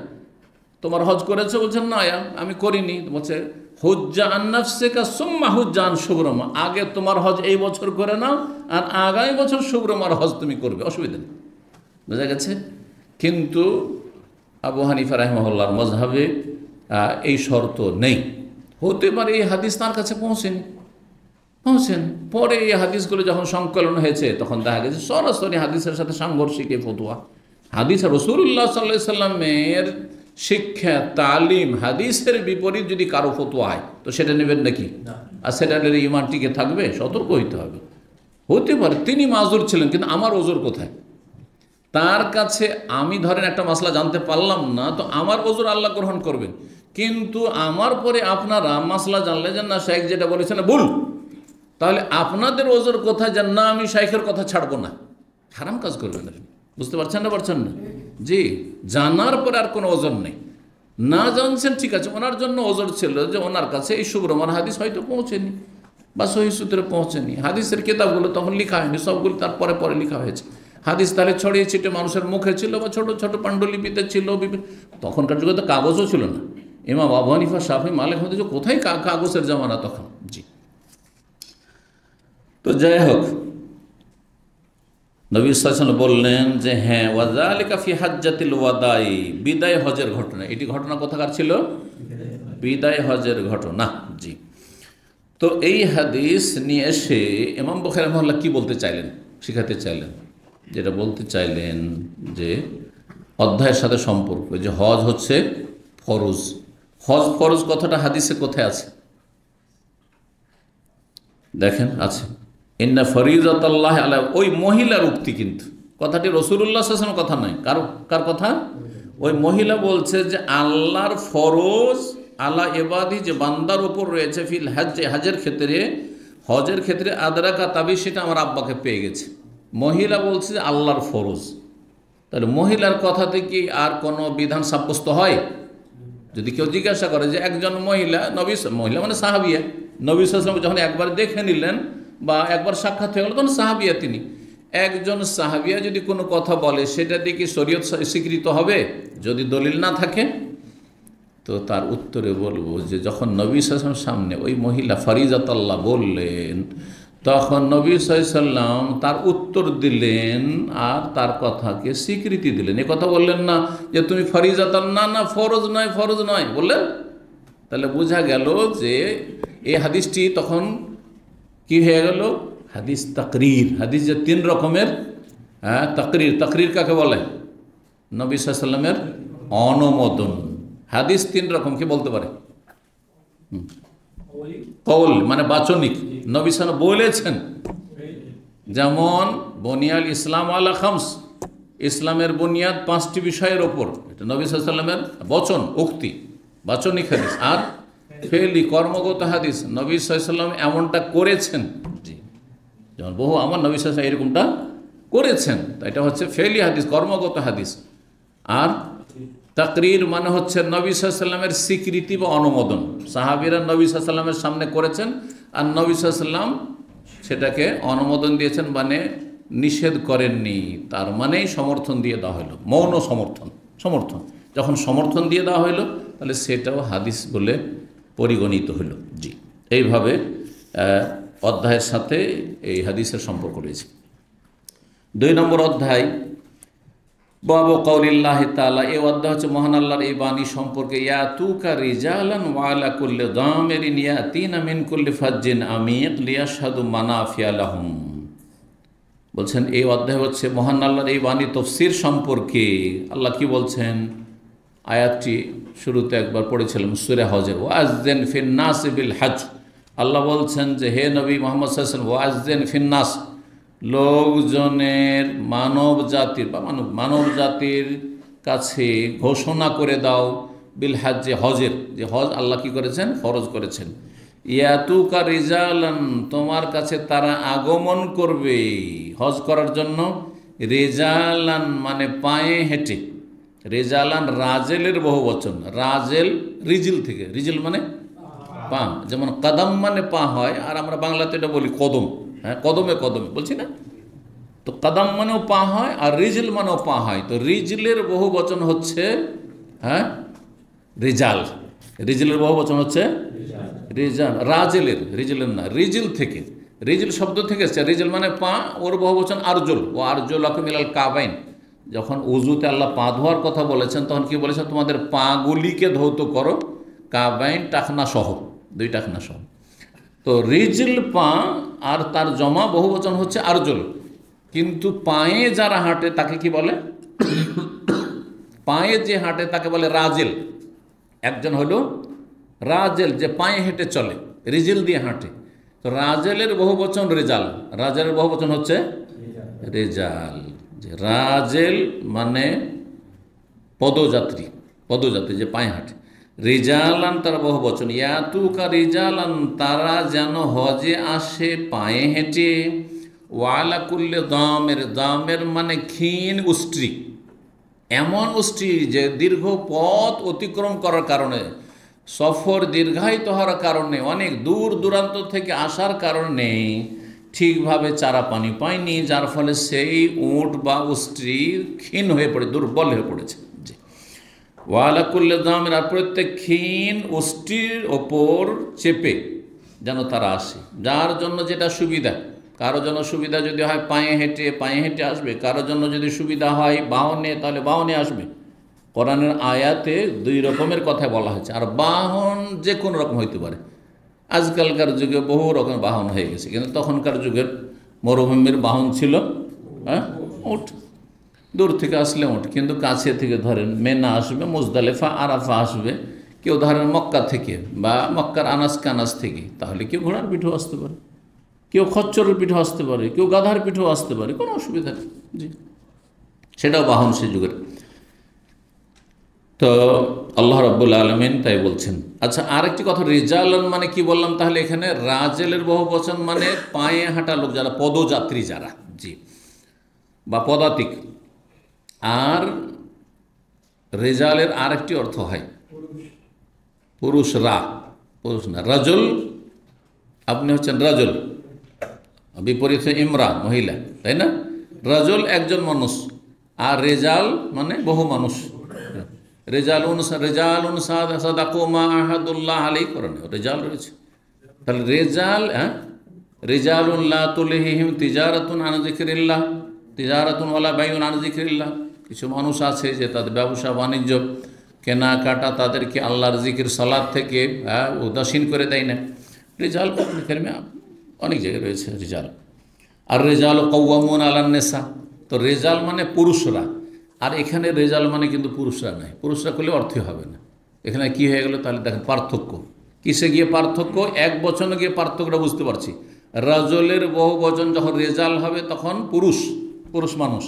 তোমার হজ করেছে? বলছেন, না আমি করিনি। বলছে, হুজ্জা আন নাফসিকা সুম্মা হুজ্জা আন শুবরমা, আগে তোমার হজ এই বছর করে নাও, আর আগামী বছর শুবরমার হজ তুমি করবে, অসুবিধা নেই। বোঝা গেছে? কিন্তু আবু হানিফা রাহিমাহুল্লাহর মযহাবে এই শর্ত নেই। হতে পারে এই হাদিস তার কাছে পৌঁছেন, পরে এই হাদিসগুলো যখন সংকলন হয়েছে তখন দেখা গেছে সরাসরি হাদিসের সাথে সাংঘর্ষিক এই ফতোয়া। হাদিস রাসূলুল্লাহ সাল্লাল্লাহু আলাইহি সাল্লামের শিক্ষা, তালিম, হাদিসের বিপরীত যদি কারো ফতোয়া হয় তো সেটা নেবেন নাকি? আর সেটা নিলে ঈমান টিকে থাকবে? সতর্ক হইতে হবে। হতে পারে তিনি মাজুর ছিলেন, কিন্তু আমার ওজর কোথায়? তার কাছে আমি ধরেন একটা মাসলা জানতে পারলাম না, তো আমার ওজর আল্লাহ গ্রহণ করবেন, কিন্তু আমার পরে আপনারা মাসলা জানলে যে না শেখ যেটা বলেছেন ভুল, তাহলে আপনাদের ওজোর কথা যে না আমি শাইখের কথা ছাড়বো না, হারাম কাজ করবেন আপনি। বুঝতে পারছেন না পারছেন না? জি, জানার পরে আর কোনো ওজন নেই। না জানছেন ঠিক আছে, ওনার জন্য ওজোর ছিল যে ওনার কাছে এই সুব্রহ্মণ্য হাদিস হয়তো পৌঁছেনি বা সহি সূত্রে পৌঁছেনি। হাদিসের কিতাবগুলো তখন লেখা হয়নি, সবগুলো তার পরে পরে লেখা হয়েছে। হাদিস তাহলে ছড়িয়ে ছিটে মানুষের মুখে ছিল বা ছোট ছোট পাণ্ডুলিপিতে ছিল। তখনকার যুগে তো কাগজও ছিল না। ইমাম আবু হানিফা, শাফি, মালিক হতে কোথায় কাগজের জামানা তখন। জি, তো যাই হোক, নবী সাল্লাল্লাহু আলাইহি ওয়াসাল্লাম বললেন যে হ্যাঁ, ওয়াযালিকা ফি হাজ্জাতিল ওয়াদাই, বিদায় হজের ঘটনা। এটি ঘটনা কোথাকার ছিল? বিদায় হজের ঘটনা। জি, তো এই হাদিস নিয়ে এসে ইমাম বুখারী রাহিমাহুল্লাহ কি বলতে চাইলেন, শিখাতে চাইলেন, যেটা বলতে চাইলেন যে অধ্যায়ের সাথে সম্পর্ক, যে হজ হচ্ছে ফরজ। হজ ফরজ কথাটা হাদিসে কোথায় আছে দেখেন? আছে, ইন্না ফরিজাতাল্লাহি আলা, ওই মহিলার উক্তি, কিন্তু কথাটি রাসূলুল্লাহ সাল্লাল্লাহু আলাইহি ওয়াসাল্লামের কথা নয়। কার কথা? ওই মহিলা বলছে যে আল্লাহর ফরজ আলা ইবাদি, যে বান্দার উপর রয়েছে, ফিল হজ, হজের ক্ষেত্রে, হজের ক্ষেত্রে আদরাকা তাবি, সেটা আমার আব্বাকে পেয়ে গেছে। মহিলা বলছে যে আল্লাহর ফরজ। তাহলে মহিলার কথাতে কি আর কোনো বিধান সাব্যস্ত হয়? যদি কেউ জিজ্ঞাসা করে যে একজন মহিলা, মহিলা মানে সাহাবিয়া, নবী সাল্লাল্লাহু আলাইহি ওয়াসাল্লাম যখন একবার দেখে নিলেন বা একবার সাক্ষাৎ হয়ে গেল, তখন সাহাবিয়া তিনি, একজন সাহাবিয়া যদি কোনো কথা বলে সেটা দিয়ে কি শরীয়ত স্বীকৃত হবে যদি দলিল না থাকে? তো তার উত্তরে বলবো যে যখন নবী সাল্লাল্লাহু আলাইহি ওয়াসাল্লামের সামনে ওই মহিলা ফরিজাতাল্লাহ বললেন, তখন নবী সাল্লাল্লাহু আলাইহি ওয়াসাল্লাম তার উত্তর দিলেন আর তার কথাকে স্বীকৃতি দিলেন। এ কথা বললেন না যে তুমি ফরিজাতান, না না ফরজ নয়, ফরজ নয় বললেন। তাহলে বোঝা গেল যে এই হাদিসটি তখন কি হয়ে গেল? হাদিস তাকরির। হাদিস যে তিন রকমের, হ্যাঁ, তাকরির কাকে বলে? নবী সাল্লাল্লাহু আলাইহি ওয়াসাল্লামের অনুমোদন। হাদিস তিন রকম, কি বলতে পারে? কৌল মানে বাচনিক, নবী সাল্লাল্লাহু আলাইহি ওয়াসাল্লাম বলেছেন। যেমন বনিয়াল ইসলাম আলা খামস, ইসলামের বুনিয়াদ পাঁচটি বিষয়ের ওপর, এটা নবী সাল্লাল্লাহু আলাইহি ওয়াসাল্লামের বচন, উক্তি, বাচনিক হাদিস। আর ফেলি, কর্মগত হাদিস, নবী সাল্লাল্লাহু আলাইহি ওয়াসাল্লাম এমনটা করেছেন। জি, যেমন বহু আমার নবী সাল্লাল্লাহু আলাইহি ওয়াসাল্লাম এরকমটা করেছেন, তো এটা হচ্ছে ফেলি হাদিস, কর্মগত হাদিস। আর তাকরির মানে হচ্ছে নবী সাল্লাল্লাহু আলাইহি ওয়াসাল্লামের স্বীকৃতি বা অনুমোদন। সাহাবীরা নবী সাল্লাল্লাহু আলাইহি ওয়াসাল্লামের সামনে করেছেন আর নবী সাল্লাল্লাহু আলাইহি ওয়াসাল্লাম সেটাকে অনুমোদন দিয়েছেন, মানে নিষেধ করেননি। তার মানেই সমর্থন দিয়ে দেওয়া হলো, মৌন সমর্থন। যখন সমর্থন দিয়ে দেওয়া হলো তাহলে সেটাও হাদিস বলে পরিগণিত হলো। জি, এইভাবে অধ্যায়ের সাথে এই হাদিসের সম্পর্ক রয়েছে। 2 নম্বর অধ্যায়, বাবু কওলিল্লাহি তাআলা, এই অধ্যায় হচ্ছে মহান আল্লাহর এই বাণী সম্পর্কে, ইয়াতুকা রিজালান ওয়া আলা কুল্লি দামিরিন ইয়াতিনা মিন কুল্লি ফাজ্জিন আমিক লিয়াশহাদু মানাফিয়া লাহুম। বলছেন এই অধ্যায় হচ্ছে মহান আল্লাহর এই বাণী তাফসীর সম্পর্কে। আল্লাহ কি বলছেন? আয়াতটি শুরুতে একবার পড়েছিলাম সূরা হজের, ওয়াযযিন ফিন নাস বিল হজ। আল্লাহ বলছেন যে হে নবী মুহাম্মদ সাল্লাল্লাহু আলাইহি ওয়াসাল্লাম, ওয়াযযিন ফিন নাস, লোকজনের, মানব জাতির বা মানব জাতির কাছে ঘোষণা করে দাও, বিল হজ, হজের, যে হজ আল্লাহ কি করেছেন? ফরজ করেছেন। ইয়াতুকা রিজালান, তোমার কাছে তারা আগমন করবে হজ করার জন্য। রিজালান মানে পায়ে হেঁটে, রেজালান রাজেলের বহু বচন, রাজেল রিজিল থেকে, রিজিল মানে পা, যেমন কদম মানে পা হয়, আর আমরা বাংলাতে এটা বলি কদম। হ্যাঁ, কদমে বলছি না, তো কদম মানেও পা হয় আর রিজিল মানেও পা হয়। তো রিজিলের বহু বচন হচ্ছে, হ্যাঁ, রিজাল। রিজিলের বহু বচন হচ্ছে রিজাল। রিজিলের না, রিজিল থেকে, রিজিল শব্দ থেকে এসছে। রিজিল মানে পা, ওর বহু বচন আরজুল, ও আরজুলাকুম মিনাল কাবাইন। যখন উজুতে আল্লাহ পা ধোয়ার কথা বলেছেন তখন কি বলেছেন? তোমাদের পাগুলিকে ধৌত করো, কাবাইন টাকনা সহ, 2 টাকনা সহ। তো রিজিল পা, আর তার জমা বহু বচন হচ্ছে আরজুল। কিন্তু পায়ে যারা হাঁটে তাকে কি বলে? পায়ে যে হাঁটে তাকে বলে রাজেল। একজন হলো রাজেল, যে পায়ে হেঁটে চলে, রিজিল দিয়ে হাঁটে। তো রাজেলের বহু বচন রেজাল, রাজেলের বহু বচন হচ্ছে রেজাল। যে রাজেল মানে পদযাত্রী যে পায়ে হাঁটে। রিজালান তার বহু বচন, ইয়াতুকা রিজালান তারা যেন হজে আসে পায়ে হেঁটে, ওয়ালা কুল্লে দামের, দামের মানে ক্ষীণ উষ্ট্রি, এমন উষ্ট্রি যে দীর্ঘ পথ অতিক্রম করার কারণে, সফর দীর্ঘায়িত হওয়ার কারণে, অনেক দূর দূরান্ত থেকে আসার কারণে ঠিকভাবে চারা পানি পায়নি, যার ফলে সেই উট বা উষ্ট্রি ক্ষীণ হয়ে পড়ে, দুর্বল হয়ে পড়েছে। জি, ওয়ালা কুল্লে দামের, আর প্রত্যেক ক্ষীণ উষ্ট্রির ওপর চেপে যেন তারা আসে, যার জন্য যেটা সুবিধা। কারো জন্য সুবিধা যদি হয় পায়ে হেঁটে আসবে, কারো জন্য যদি সুবিধা হয় বাহনে, তাহলে বাহনে আসবে। কোরআনের আয়াতে দুই রকমের কথা বলা হয়েছে, আর বাহন যে কোনো রকম হইতে পারে। আজকালকার যুগে বহু রকম বাহন হয়ে গেছে, কিন্তু তখনকার যুগের মরুভূমির বাহন ছিল উট। দূর থেকে আসলে উট, কিন্তু কাছে থেকে ধরেন মেনা আসবে, মুজদালেফা আরাফা আসবে, কেউ ধরেন মক্কা থেকে বা মক্কার আনাস কানাস থেকে, তাহলে কেউ ঘোড়ার পিঠেও আসতে পারে, কেউ খচ্চরের পিঠেও আসতে পারে, কেউ গাধার পিঠেও আসতে পারে, কোনো অসুবিধা নেই। জি, সেটাও বাহন সে যুগের। তো আল্লাহ রাব্বুল আলামিন তাই বলছেন। আচ্ছা, আরেকটি কথা, রিজালান মানে কি বললাম তাহলে? এখানে রাজেলের বহু বচন মানে পায়ে হাঁটা লোক, যারা পদযাত্রী যারা, জি, বা পদাতিক। আর রেজালের আরেকটি অর্থ হয় পুরুষরা, পুরুষ না, রাজুল, আপনি হচ্ছেন রাজুল, বিপরীত ইমরা, মহিলা, তাই না? রাজুল একজন মানুষ, আর রেজাল মানে বহু মানুষ। রেজালুন সাদাকু মা আহাদুল্লাহ আলাইহি কোরআনে রেজাল রয়েছে। তাহলে রেজাল, রিজালুন লা তুলহিহিম তিজারাতুন আন যিকরিল্লাহ, তিজারাতুন ওয়ালা বাইউন আন যিকরিল্লাহ। কিছু মানুষ আছে যে তাদের ব্যবসা বাণিজ্য কেনাকাটা তাদেরকে আল্লাহর জিকির সালাত থেকে উদাসীন করে দেয় না। রিজাল অনেক জায়গায় রয়েছে রিজাল। আর রেজাল কওয়ামুন আলান নেসা, তো রেজাল মানে পুরুষরা, আর এখানে রেজাল মানে কিন্তু পুরুষরা নাই, পুরুষরা করলে অর্থই হবে না। এখানে কি হয়ে গেল তাহলে? দেখেন পার্থক্য কিসে গিয়ে পার্থক্য, এক বচনে গিয়ে পার্থক্যটা বুঝতে পারছি। রাজলের বহু বচন যখন রেজাল হবে তখন পুরুষ, পুরুষ মানুষ,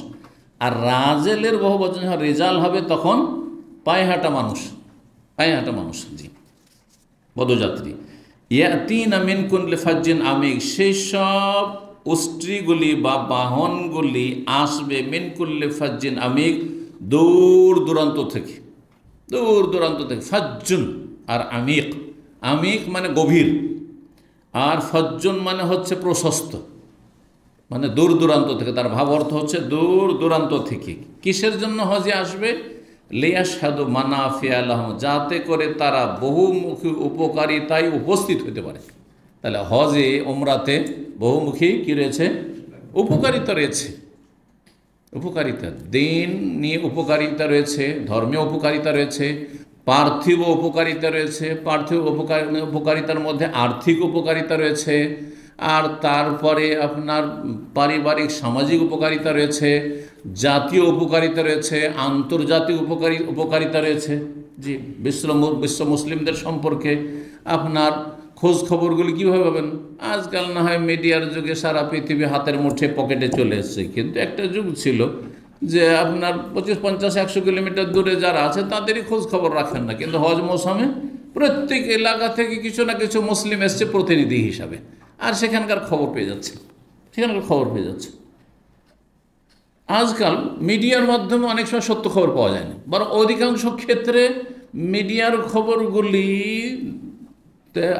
আর রাজেলের বহু বচন যখন রেজাল হবে তখন পায়ে হাঁটা মানুষ, পায়ে হাঁটা মানুষ, জি, পদযাত্রী। ইয়াতিনা মিন কুল্লি ফাজ্জিন আমিক, সেই সব উষ্ট্রিগুলি বা বাহনগুলি আসবে মিন কুল্লি ফাজ্জিন আমিক, দূর দূরান্ত থেকে, দূর দূরান্ত থেকে। ফাজ্জুন আর আমিক, আমিক মানে গভীর, আর ফজ্জুন মানে হচ্ছে প্রশস্ত, মানে দূর দূরান্ত থেকে। তার ভাব অর্থ হচ্ছে দূর দূরান্ত থেকে। কিসের জন্য হজে আসবে? লিয়াশহাদু মানাফিয়া লাহুম, যাতে করে তারা বহুমুখী উপকারিতায় উপস্থিত হতে পারে। তাহলে হজে ওমরাতে বহুমুখী কী রয়েছে? উপকারিতা রয়েছে, উপকারিতা, দিন নিয়ে উপকারিতা রয়েছে, ধর্মীয় উপকারিতা রয়েছে, পার্থিব উপকারিতা রয়েছে, পার্থিব উপকারিতার মধ্যে আর্থিক উপকারিতা রয়েছে, আর তারপরে আপনার পারিবারিক সামাজিক উপকারিতা রয়েছে, জাতীয় উপকারিতা রয়েছে, আন্তর্জাতিক উপকারিতা রয়েছে। জি, বিশ্ব মুসলিমদের সম্পর্কে আপনার খোঁজ খবরগুলি কীভাবে পাবেন? আজকাল না হয় মিডিয়ার যুগে সারা পৃথিবী হাতের মুঠে পকেটে চলে এসছে, কিন্তু একটা যুগ ছিল যে আপনার 25, 50, 100 কিলোমিটার দূরে যারা আছে তাদেরই খোঁজ খবর রাখেন না, কিন্তু হজ মৌসুমে প্রত্যেক এলাকা থেকে কিছু না কিছু মুসলিম এসছে প্রতিনিধি হিসাবে, আর সেখানকার খবর পেয়ে যাচ্ছে, সেখানকার খবর পেয়ে যাচ্ছে। আজকাল মিডিয়ার মাধ্যমে অনেক সময় সত্য খবর পাওয়া যায় না, বরং অধিকাংশ ক্ষেত্রে মিডিয়ার খবরগুলি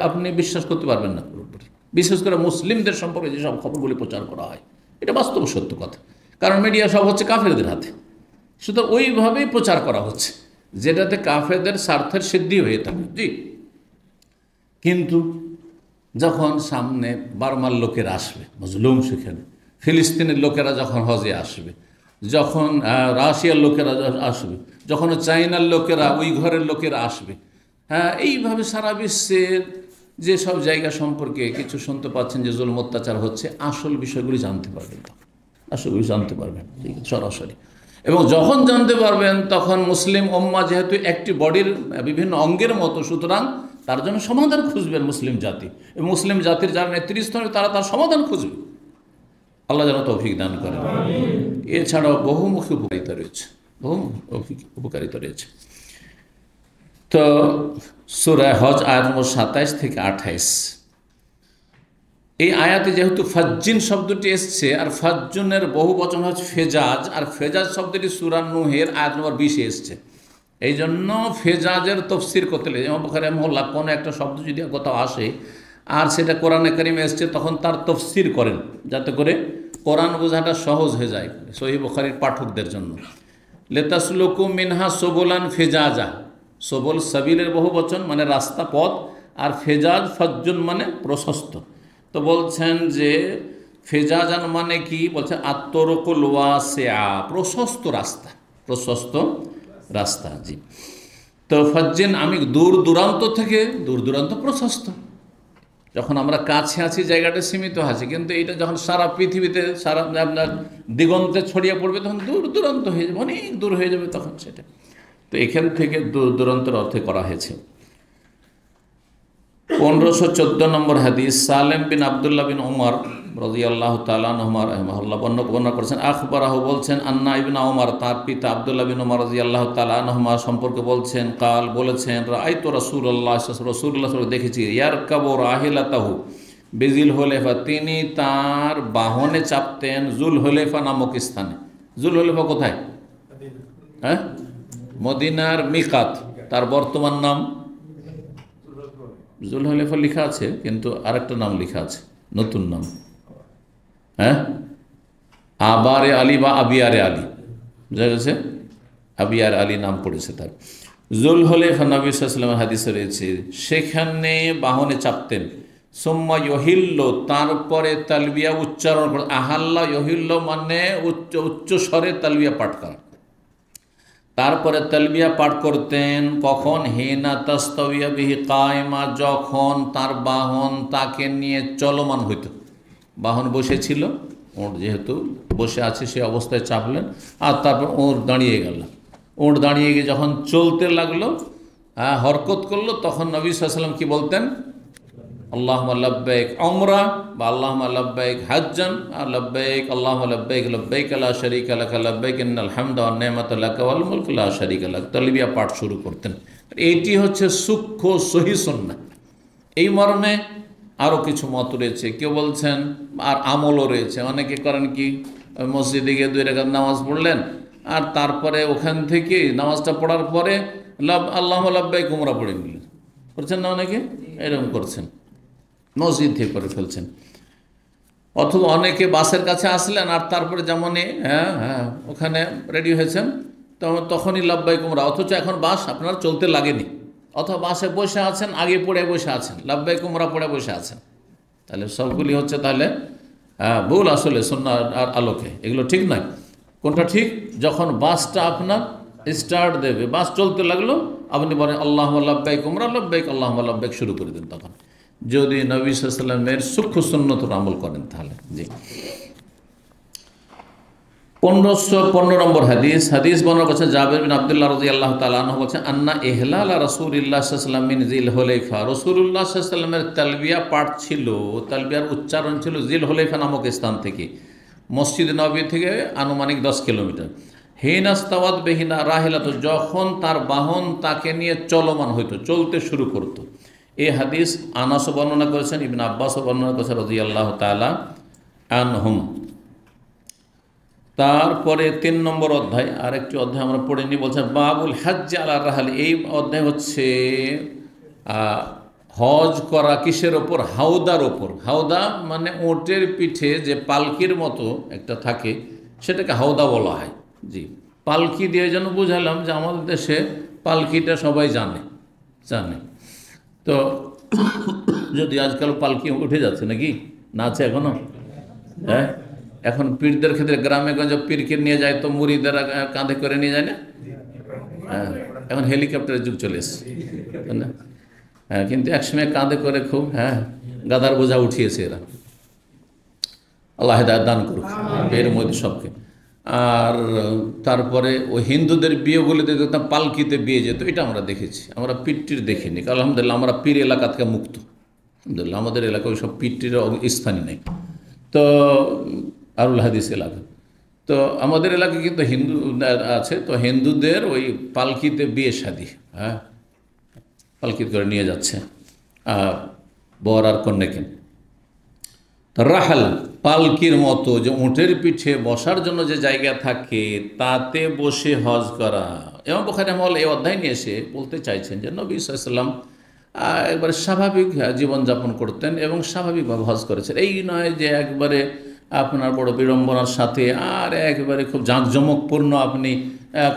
আপনি বিশ্বাস করতে পারবেন না পুরোপুরি, বিশেষ করে মুসলিমদের সম্পর্কে যেসব খবরগুলি প্রচার করা হয়, এটা বাস্তব সত্য কথা। কারণ মিডিয়া সব হচ্ছে কাফেরদের হাতে, সুতরাং ওইভাবেই প্রচার করা হচ্ছে যেটাতে কাফেরদের স্বার্থের সিদ্ধি হয়ে থাকে। জি, কিন্তু যখন সামনে বার্মার লোকেরা আসবে, মজলুম সেখানে, ফিলিস্তিনের লোকেরা যখন হজে আসবে, যখন রাশিয়ার লোকেরা আসবে, যখন চাইনার লোকেরা, ওই ঘরের লোকেরা আসবে, হ্যাঁ, এইভাবে সারা বিশ্বের যে সব জায়গা সম্পর্কে কিছু শুনতে পাচ্ছেন যে জুলুম অত্যাচার হচ্ছে, আসল বিষয়গুলি জানতে পারবেন, আসলগুলি জানতে পারবেন সরাসরি। এবং যখন জানতে পারবেন তখন মুসলিম উম্মাহ যেহেতু একটি বডির বিভিন্ন অঙ্গের মতো, সুতরাং তার জন্য সমাধান খুঁজবেন মুসলিম জাতি, এবং মুসলিম জাতির যারা নেতৃস্থানীয় তারা তার সমাধান খুঁজবে। আল্লাহ যেন তৌফিক দান করেন। এছাড়াও বহুমুখী উপকারিতা রয়েছে, বহুমুখী উপকারিতা রয়েছে। তো সূরা হজ আয়াত নম্বর 27 থেকে 28, এই আয়াতে যেহেতু ফাজ্জিন শব্দটি এসছে, আর ফাজ্জুনের বহু বচন হচ্ছে ফেজাজ, আর ফেজাজ শব্দটি সূরা নূহের আয়াত নম্বর 20 এসছে। এই জন্য ফেজাজের তফসির করতে লাগে, ইমাম বুখারী রাহিমাহুল্লাহ কোনো একটা শব্দ যদি কোথাও আসে আর সেটা কোরআনে কারিমে এসছে, তখন তার তফসির করেন যাতে করে কোরআন বোঝাটা সহজ হয়ে যায় সহিহ বুখারীর পাঠকদের জন্য। লেতাসলুকু মিনহা সুবুলান ফেজাজা, সবল সাবিলের বহু বচন মানে রাস্তা, পথ, আর ফেজাজ ফাজ্জুন মানে প্রশস্ত। তো বলছেন যে ফেজাজান মানে কি, বলছেন আত্মরকুল ওয়াসিআ, প্রশস্ত রাস্তা, প্রশস্ত রাস্তা। জি, তো ফাজ্জিন আমি দূর দূরান্ত থেকে, দূর দূরান্ত প্রশস্ত। যখন আমরা কাছে আছি জায়গাটা সীমিত আছে, কিন্তু এটা যখন সারা পৃথিবীতে, সারা আপনার দিগন্তে ছড়িয়ে পড়বে, তখন দূর দূরান্ত হয়ে যাবে, অনেক দূর হয়ে যাবে তখন সেটা। তো এখান থেকে দূর দূরান্তের অর্থে করা হয়েছে। 1514 নম্বর হাদিস, সালেম বিন আবদুল্লাহ বিন উমর রাদিয়াল্লাহু তাআলা আনহুমা রাহিমাহুল্লাহ বর্ণনা করেছেন, আখবরাহু বলছেন, আন্না ইবনে উমর, তার পিতা আবদুল্লাহ বিন উমর রাদিয়াল্লাহু তাআলা আনহুমা সম্পর্কে বলছেন, কাল বলেছেন, রাআইতু রাসূলুল্লাহ রাসূলুল্লাহ দেখেছি, ইয়ারকাবু রাহিলাতাহু বিজিল হুলাইফা, তিনি তার বাহনে চাপতেন জুল হুলাইফা নামক স্থানে। জুল হুলাইফা কোথায়? হ্যাঁ, মদিনার মিকাত, তার বর্তমান নাম জুলহুলাইফা লেখা আছে, কিন্তু আরেকটা নাম লেখা আছে, নতুন নাম, হ্যাঁ, আবারে আলী বা আবিয়ারে আলী, বুঝা গেছে, আবিয়ার আলী নাম পড়েছে তার। জুলহুলাইফা নবী সাল্লাল্লাহু আলাইহি ওয়াসাল্লামের হাদিসে রয়েছে, সেখানে বাহনে চাপতেন, সুম্মা ইহিল্ল, তারপরে তালবিয়া উচ্চারণ করে, আহাল্লা ইহিল্ল মানে উচ্চ স্বরে তালবিয়া পাঠ করা, তারপরে তালবিয়া পাঠ করতেন কখন, হিনা তাস্তাওয়িয়া বিহি কায়মা, যখন তার বাহন তাকে নিয়ে চলমান হইত। বাহন বসেছিল, ওঁট যেহেতু বসে আছে সে অবস্থায় চাপলেন, আর তারপর ওঁট দাঁড়িয়ে গেল, ওঁট দাঁড়িয়ে গিয়ে যখন চলতে লাগলো, হরকত করলো, তখন নবী সাল্লাল্লাহু আলাইহি ওয়াসাল্লাম কি বলতেন, আল্লাহুম্মা লাব্বাইক উমরা বা আল্লাহুম্মা লাব্বাইক হাজ্জান, লাব্বাইক আল্লাহুম্মা লাব্বাইক লাব্বাইক লা শারীকা লাক লাব্বাইক ইন্নাল হামদা ওয়ান নি'মাতা লাক ওয়াল মুলকু লা শারীকা লাক, তালবিয়া পাঠ শুরু করতেন। এইটি হচ্ছে সূক্ষ্ম সহি সুন্নাহ। এই মর্মে আরও কিছু মত রয়েছে, কেউ বলছেন আর আমলও রয়েছে, অনেকে করেন কি, মসজিদে গিয়ে 2 রাকাত নামাজ পড়লেন, আর তারপরে ওখান থেকে নামাজটা পড়ার পরে আল্লাহুম্মা লাব্বাইক উমরা পড়ে নিলেন, করছেন না অনেকে, এরকম করছেন, মসজিদ থেকে করে ফেলছেন। অথবা অনেকে বাসের কাছে আসলেন, আর তারপরে যেমনই ওখানে রেডি হয়েছেন, তখনই লাব্বাইক উমরা, অথচ এখন বাস আপনার চলতে লাগেনি, অথবা বাসে বসে আছেন, আগে পড়ে বসে আছেন, লাব্বাইক উমরা পড়ে বসে আছেন, তাহলে সবগুলি হচ্ছে তাহলে ভুল আসলে সুন্নাহর আর আলোকে, এগুলো ঠিক নয়। কোনটা ঠিক? যখন বাসটা আপনার স্টার্ট দেবে, বাস চলতে লাগলো, আপনি বলেন আল্লাহুম্মা লাব্বাইক উমরা লাব্বাইক আল্লাহুম্মা লাব্বাইক শুরু করে দেন, তখন যদি নবী সাল্লাল্লাহু আলাইহি ওয়াসাল্লামের সূক্ষ্ম সুন্নতের আমল করেন তাহলে। জি, 1515 নম্বর হাদিস, হাদিস বর্ণনা করেছেন জাবের বিন আব্দুল্লাহ রাদিয়াল্লাহু তাআলা আনহু বলেন, আন্না ইহলাল রাসূলিল্লাহ সাল্লাল্লাহু আলাইহি ওয়াসাল্লাম মিন জিল হুলাইফা, রাসূলুল্লাহ সাল্লাল্লাহু আলাইহি ওয়াসাল্লামের তালবিয়া পাঠ ছিল, তালবিয়ার উচ্চারণ ছিল জিল হুলাইফা নামক স্থান থেকে, মসজিদ নববী থেকে আনুমানিক 10 কিলোমিটার। হিনাস্তাওয়াত বিহিনা রাহিলাতু, যখন তার বাহন তাকে নিয়ে চলমান হইতো, চলতে শুরু করতো। এই হাদিস আনাসও বর্ণনা করেছেন, ইবনে আব্বাসও বর্ণনা করেছেন রাদিয়াল্লাহু তাআলা আনহুম। তারপরে 3 নম্বর অধ্যায়, আরেকটি অধ্যায় আমরা পড়ে নিই, বলছেন বাবুল হজ্জ আলা রাহাল। এই অধ্যায় হচ্ছে হজ করা কিসের ওপর? হাওদার ওপর। হাওদা মানে ওটের পিঠে যে পালকির মতো একটা থাকে, সেটাকে হাওদা বলা হয়। জি, পালকি দিয়ে যেন বুঝালাম যে আমাদের দেশে পালকিটা সবাই জানে। তো যদি আজকাল পালকি উঠে যাচ্ছে নাকি, না আছে এখনো? হ্যাঁ, এখন পীরদের ক্ষেত্রে গ্রামে গঞ্জে পীরকে নিয়ে যায় তো মুরিদেরা কাঁধে করে নিয়ে যায় না? হ্যাঁ, এখন হেলিকপ্টারের যুগ চলে এসছে না? হ্যাঁ, কিন্তু একসময় কাঁধে করে খুব গাদার বোঝা উঠিয়েছে এরা। আল্লাহ হেদায়েত দান করুক এর মধ্যে সবকে। আর তারপরে ওই হিন্দুদের বিয়েগুলিতে দেখতাম পালকিতে বিয়ে যেত, এটা আমরা দেখেছি, আমরা পীরটির দেখিনি। আলহামদুলিল্লাহ আমরা পীর এলাকা থেকে মুক্ত, আলহামদুলিল্লাহ আমাদের এলাকায় ওই সব পীরটির স্থানই নেই। তো আরুল হাদিস এলাকা, তো আমাদের এলাকায় কিন্তু হিন্দু আছে, তো হিন্দুদের ওই পালকিতে বিয়ে শাদী, পালকিতে করে নিয়ে যাচ্ছে বর আর কন্যাকে। রাহাল পালকির মতো, যে উটের পিঠে বসার জন্য যে জায়গা থাকে তাতে বসে হজ করা। এবং বুখারী রাহিমাহুল্লাহ এই অধ্যায় নিয়ে এসে বলতে চাইছেন যে নবী সাল্লাল্লাহু আলাইহি ওয়াসাল্লাম একবারে স্বাভাবিক জীবনযাপন করতেন এবং স্বাভাবিকভাবে হজ করেছেন। এই নয় যে একবারে আপনার বড় বিড়ম্বনার সাথে আর একেবারে খুব জাঁকজমকপূর্ণ আপনি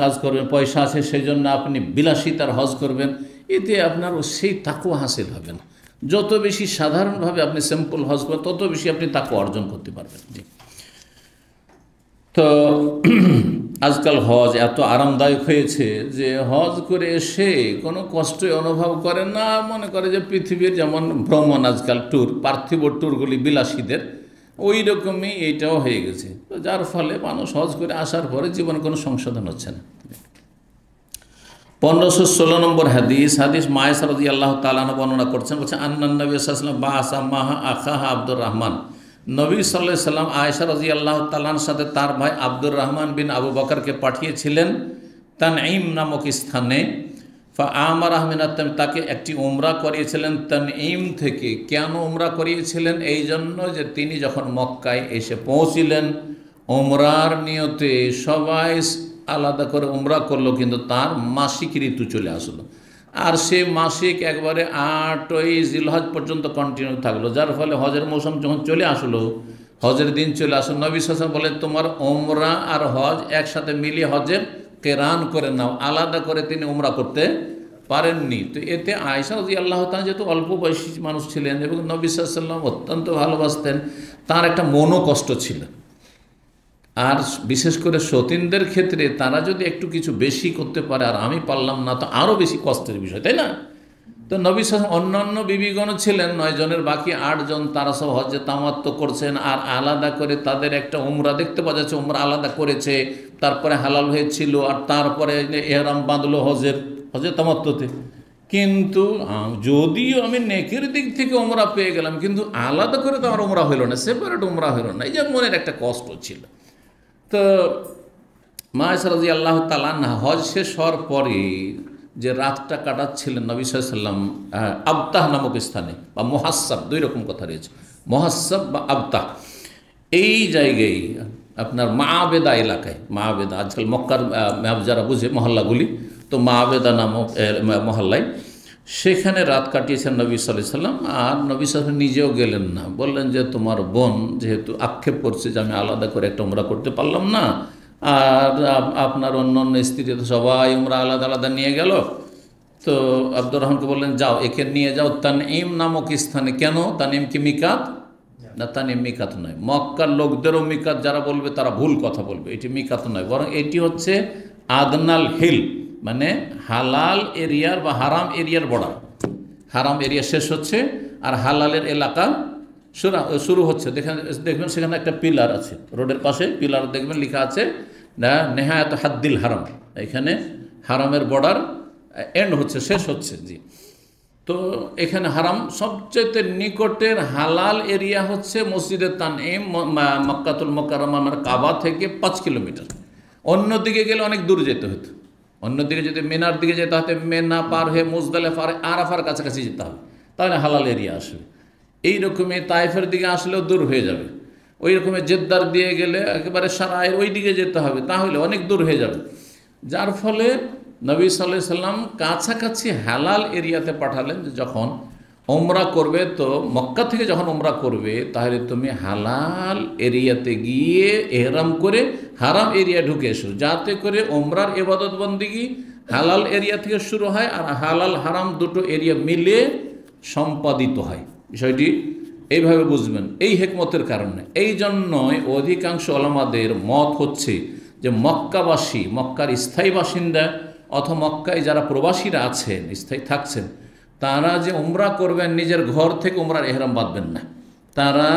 কাজ করবেন, পয়সা আছে সেই জন্য আপনি বিলাসিতার হজ করবেন, এতে আপনার সেই তাকওয়া হাসিল হবে না। যত বেশি সাধারণভাবে আপনি সিম্পল হজ করেন তত বেশি আপনি তাকওয়া অর্জন করতে পারবেন। জি, তো আজকাল হজ এত আরামদায়ক হয়েছে যে হজ করে এসে কোনো কষ্টই অনুভব করে না, মনে করে যে পৃথিবীর যেমন ভ্রমণ আজকাল ট্যুর, পার্থিব ট্যুরগুলি বিলাসীদের, ওই রকমই এইটাও হয়ে গেছে। তো যার ফলে মানুষ হজ করে আসার পরে জীবনে কোনো সংশোধন হচ্ছে না। 1516 নম্বর হাদিস মায়েশা রাদিয়াল্লাহু তাআলা আনহা বর্ণনা করছেন, বলছেন আন্নান নবী সাল্লাল্লাহু আলাইহি ওয়াসাল্লাম বাআসা মাহা আখাহা আব্দুর রহমান। নবী সাল্লাল্লাহু আলাইহি ওয়াসাল্লাম আয়েশা রাদিয়াল্লাহু তাআলার সাথে তার ভাই আব্দুর রহমান বিন আবু বকরকে পাঠিয়েছিলেন তানঈম নামক স্থানে। ফাআমারাহু মিনাত তানঈম, তাকে একটি উমরা করিয়েছিলেন তানঈম থেকে। কেন উমরা করিয়েছিলেন? এই জন্য যে তিনি যখন মক্কায় এসে পৌঁছিলেন উমরার নিয়তে সবাই আলাদা করে উমরা করলো, কিন্তু তার মাসিক ঋতু চলে আসলো আর সে মাসিক একবারে 8ই জিলহজ পর্যন্ত কন্টিনিউ থাকলো। যার ফলে হজের মৌসুম যখন চলে আসলো, হজের দিন চলে আসলো, নবী সাল্লাল্লাহু আলাইহি ওয়াসাল্লাম বলেন তোমার উমরা আর হজ একসাথে মিলিয়ে হজের কেরান করে নাও। আলাদা করে তিনি উমরা করতে পারেননি। তো এতে আয়েশা রাদিয়াল্লাহু তাআলা যেহেতু অল্প বয়সী মানুষ ছিলেন এবং নবী সাল্লাল্লাহু আলাইহি ওয়াসাল্লাম অত্যন্ত ভালোবাসতেন, তার একটা মনোকষ্ট ছিল। আর বিশেষ করে সতীনদের ক্ষেত্রে তারা যদি একটু কিছু বেশি করতে পারে আর আমি পারলাম না, তো আরও বেশি কষ্টের বিষয়, তাই না? তো নবী সাল্লাল্লাহু আলাইহি ওয়াসাল্লাম অন্যান্য বিবিগণ ছিলেন 9 জনের, বাকি 8 জন তারা সব হজ্জে তামাত্ম করছেন আর আলাদা করে তাদের একটা উমরা দেখতে পাওয়া যাচ্ছে, উমরা আলাদা করেছে, তারপরে হালাল হয়েছিল আর তারপরে ইহরাম বাঁধলো হজে তামাত্মতে। কিন্তু যদিও আমি নেকের দিক থেকে উমরা পেয়ে গেলাম, কিন্তু আলাদা করে তো আমার উমরা হইল না, সেপারেট উমরা হইল না, এই যে মনের একটা কষ্ট ছিল। তো মায়েশা রাদিয়াল্লাহু তাআলা আনহা হজ শেষ হওয়ার পরে যে রাতটা কাটাচ্ছিলেন নবী সাল্লাল্লাহু আলাইহি ওয়াসাল্লাম আবতাহ নামক স্থানে, বা মুহাসসাব, 2 রকম কথা রয়েছে, মুহাসসাব বা আবতাহ, এই জায়গায় আপনার মাআবেদা এলাকায়, মাআবেদা আজকাল মক্কার যারা বুঝে মহল্লাগুলি, তো মাআবেদা নামক মহল্লায় সেখানে রাত কাটিয়েছেন নবী সাল্লাল্লাহু আলাইহি ওয়াসাল্লাম। আর নবী সাল্লাল্লাহু আলাইহি ওয়াসাল্লাম নিজেও গেলেন না, বললেন যে তোমার বোন যেহেতু আক্ষেপ করছে যে আমি আলাদা করে একটা উমরা করতে পারলাম না, আর আপনার অন্য অন্য স্ত্রী তো সবাই উমরা আলাদা আলাদা নিয়ে গেল, তো আব্দুর রহমানকে বললেন যাও একে নিয়ে যাও তানঈম নামক স্থানে। কেন? তানঈম কি মিকাত না? তানঈম মিকাত নয়, মক্কার লোকদেরও মিকাত যারা বলবে তারা ভুল কথা বলবে, এটি মিকাত নয়, বরং এটি হচ্ছে আদনাল হিল, মানে হালাল এরিয়ার বা হারাম এরিয়ার বর্ডার। হারাম এরিয়া শেষ হচ্ছে আর হালালের এলাকা শুরু হচ্ছে। দেখবেন সেখানে একটা পিলার আছে, রোডের পাশে পিলার দেখবেন লেখা আছে নেহায়াত হাদ্দিল হারাম, এখানে হারামের বর্ডার এন্ড হচ্ছে, শেষ হচ্ছে। জি, তো এখানে হারাম সবচেয়ে নিকটের হালাল এরিয়া হচ্ছে মসজিদে তানঈম, মক্কাতুল মুকাররমার কাবা থেকে 5 কিলোমিটার। অন্যদিকে গেলে অনেক দূর যেতে হতো, অন্যদিকে যদি মিনার দিকে যেতে হতো, মেনা পার হয়ে মুজদালিফা আরাফার কাছাকাছি যেতে হবে, তাহলে হালাল এরিয়া আসবে। এই রকমই তায়েফের দিকে আসলেও দূর হয়ে যাবে, ওই রকমের জেদ্দার দিয়ে গেলে একেবারে সারায়ের ওই দিকে যেতে হবে, তাহলে অনেক দূর হয়ে যাবে। যার ফলে নবী সাল্লাল্লাহু আলাইহি ওয়াসাল্লাম কাছাকাছি হালাল এরিয়াতে পাঠালেন যে যখন উমরা করবে, তো মক্কা থেকে যখন উমরা করবে তাহলে তুমি হালাল এরিয়াতে গিয়ে ইহরাম করে হারাম এরিয়া ঢুকে এসো, যাতে করে উমরার ইবাদত বন্দেগী হালাল এরিয়া থেকে শুরু হয় আর হালাল হারাম দুটো এরিয়া মিলে সম্পাদিত হয়। বিষয়টি এইভাবে বুঝবেন, এই হিকমতের কারণে। এই জন্যই অধিকাংশ ওলামাদের মত হচ্ছে যে মক্কাবাসী, মক্কার স্থায়ী বাসিন্দা অথবা মক্কায় যারা প্রবাসীরা আছেন, স্থায়ী থাকছেন, তারা যে উমরা করবেন নিজের ঘর থেকে উমরার ইহরাম বাঁধবেন না, তারা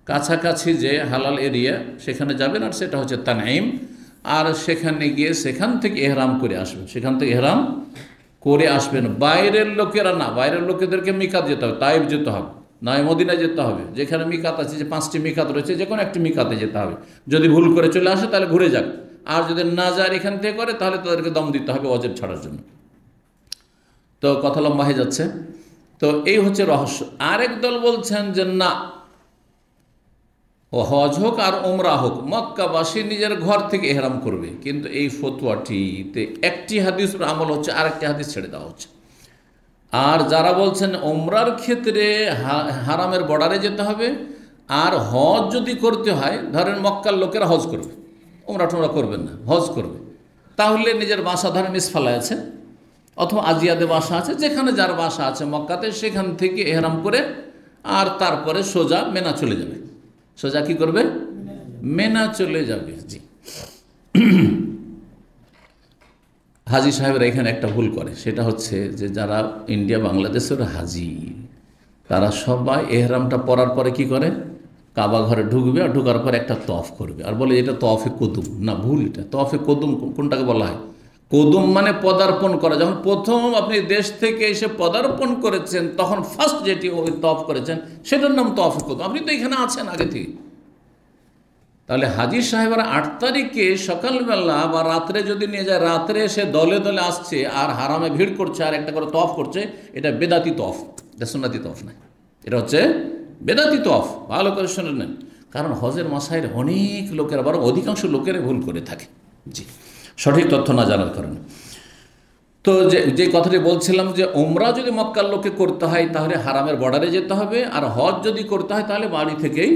কাছাকাছি যে হালাল এরিয়া সেখানে যাবেন, আর সেটা হচ্ছে তানঈম, আর সেখানে গিয়ে সেখান থেকে ইহরাম করে আসবেন, সেখান থেকে ইহরাম করে আসবেন। বাইরের লোকেরা না, বাইরের লোকেদেরকে মিকাত যেতে হবে, তাইফ যেতে হবে, নয় মদিনায় যেতে হবে, যেখানে মিকাত আছে, যে 5টি মিকাত রয়েছে, যে কোনো একটি মিকাতে যেতে হবে। যদি ভুল করে চলে আসে তাহলে ঘুরে যাক, আর যদি না যায় এখান থেকে করে তাহলে তাদেরকে দম দিতে হবে ওয়াজিব ছাড়ার জন্য। তো কথা লম্বা হয়ে যাচ্ছে। তো এই হচ্ছে রহস্য। আরেক দল বলছেন যে না, ও হজ হোক আর ওমরা হোক, মক্কাবাসী নিজের ঘর থেকে এহরাম করবে। কিন্তু এই ফতোয়াটিতে একটি হাদিস আমল হচ্ছে, আরেকটি হাদিস ছেড়ে দেওয়া হচ্ছে। আর যারা বলছেন ওমরার ক্ষেত্রে হারামের বর্ডারে যেতে হবে, আর হজ যদি করতে হয়, ধরেন মক্কার লোকেরা হজ করবে, ওমরা টোমরা করবেন না, হজ করবে, তাহলে নিজের বাসা ধরেন ইসফালায় আছে অথবা আজিয়াদে বাসা আছে, যেখানে যার বাসা আছে মক্কাতে, সেখান থেকে এহরাম করে আর তারপরে সোজা মেনা চলে যাবে। সোজা কি করবে? মেনা চলে যাবে। জি, হাজি সাহেবরা এখানে একটা ভুল করে, সেটা হচ্ছে যে যারা ইন্ডিয়া বাংলাদেশের হাজি, তারা সবাই এহরামটা পরার পরে কি করে, কাবা ঘরে ঢুকবে, আর ঢুকার পরে একটা তফ করবে, আর বলে এটা তফে কদুম। না, ভুল। এটা তফে কদুম কোনটাকে বলা হয়? কদুম মানে পদার্পণ করা। যখন প্রথম আপনি দেশ থেকে এসে পদার্পণ করেছেন, তখন ফার্স্ট যেটি ওই তফ করেছেন, সেটার নাম তফে কদুম। আপনি তো এখানে আছেন আগে থেকে। তাহলে হাজি সাহেবরা 8 তারিখে সকালবেলা বা রাত্রে যদি নিয়ে যায়, রাত্রে এসে দলে দলে আসছে আর হারামে ভিড় করছে আর একটা করে তফ করছে, এটা বেদাতি তফ, এটা সুন্নাতি তফ নয়, এটা হচ্ছে বেদাতি তফ। ভালো করে শুনে নেন, কারণ হজের মাসাইল অনেক লোকেরা, বরং অধিকাংশ লোকেরা ভুল করে থাকে। জি, সঠিক তথ্য না জানার কারণে। তো যে কথাটি বলছিলাম, যে ওমরা যদি মক্কার লোকে করতে হয় তাহলে হারামের বর্ডারে যেতে হবে, আর হজ যদি করতে হয় তাহলে বাড়ি থেকেই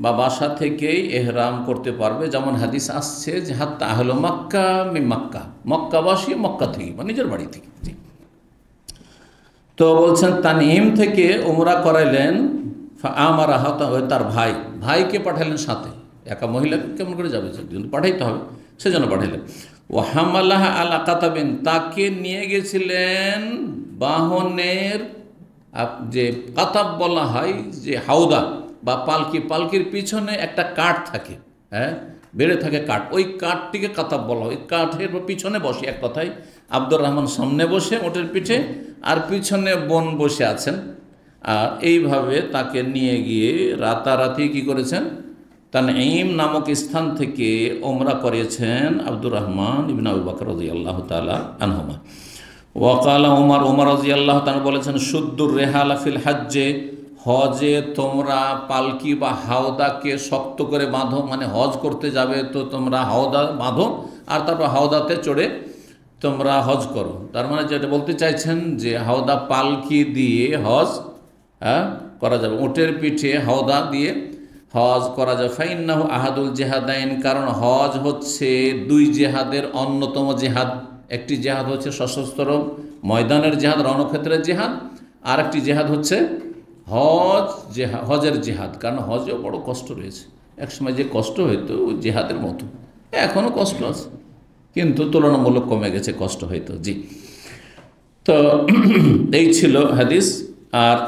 বা বাসা থেকেই এহরাম করতে পারবে। যেমন হাদিস আসছে যে হাত্তা আহলো মক্কা মি মক্কা, মক্কাবাসী মক্কা থেকে বা নিজের বাড়ি থেকে। তো বলছেন তানঈম থেকে উমরা করাইলেন, আমার তার ভাইকে পাঠালেন সাথে। একা মহিলাকে কেমন করে যাবে? কিন্তু পাঠাইতে হবে, সেজন্য পাঠাইলেন। ও হামালাহ আল কাতাবিন, তাকে নিয়ে গেছিলেন বাহনের, যে কাতাব বলা হয় যে হাওদা বা পালকি, পালকির পিছনে একটা কাঠ থাকে, হ্যাঁ, বেড়ে থাকে কাঠ, ওই কাঠটিকে কাতাব বলা হয়। কাঠের পিছনে বসে, এক কথায় আব্দুর রহমান সামনে বসে ওটের পিঠে, আর পিছনে বোন বসে আছেন। আর এইভাবে তাকে নিয়ে গিয়ে রাতারাতি কি করেছেন, তানঈম নামক স্থান থেকে ওমরা করিয়েছেন আব্দুর রহমান ইবনে আবু বকর রাদিয়াল্লাহু তাআলা আনহুমা। ওয়াকালা ওমর রাদিয়াল্লাহু তাআলা বলেছেন, শুদ্দুর রেহালা ফিল হজ্জে, হজে তোমরা পালকি বা হাওদাকে শক্ত করে বাঁধো, মানে হজ করতে যাবে তো তোমরা হাওদা বাঁধো, আর তারপর হাওদাতে চড়ে তোমরা হজ করো। তার মানে যেটা বলতে চাইছেন যে হাওদা পালকি দিয়ে হজ করা যাবে, উটের পিঠে হাওদা দিয়ে হজ করা যায়। ফাইন্নাহু আহাদুল জেহাদাইন, কারণ হজ হচ্ছে 2 জেহাদের অন্যতম জেহাদ। একটি জেহাদ হচ্ছে সশস্ত্র ময়দানের জেহাদ, রণক্ষেত্রের জেহাদ, আর একটি জেহাদ হচ্ছে হজের জেহাদ। কারণ হজেও বড় কষ্ট রয়েছে, একসময় যে কষ্ট হইতো ওই জেহাদের মতো, এখনও কষ্ট আছে, কিন্তু তুলনামূলক কমে গেছে কষ্ট হইতো। জি, তো এই ছিল হাদিস। আর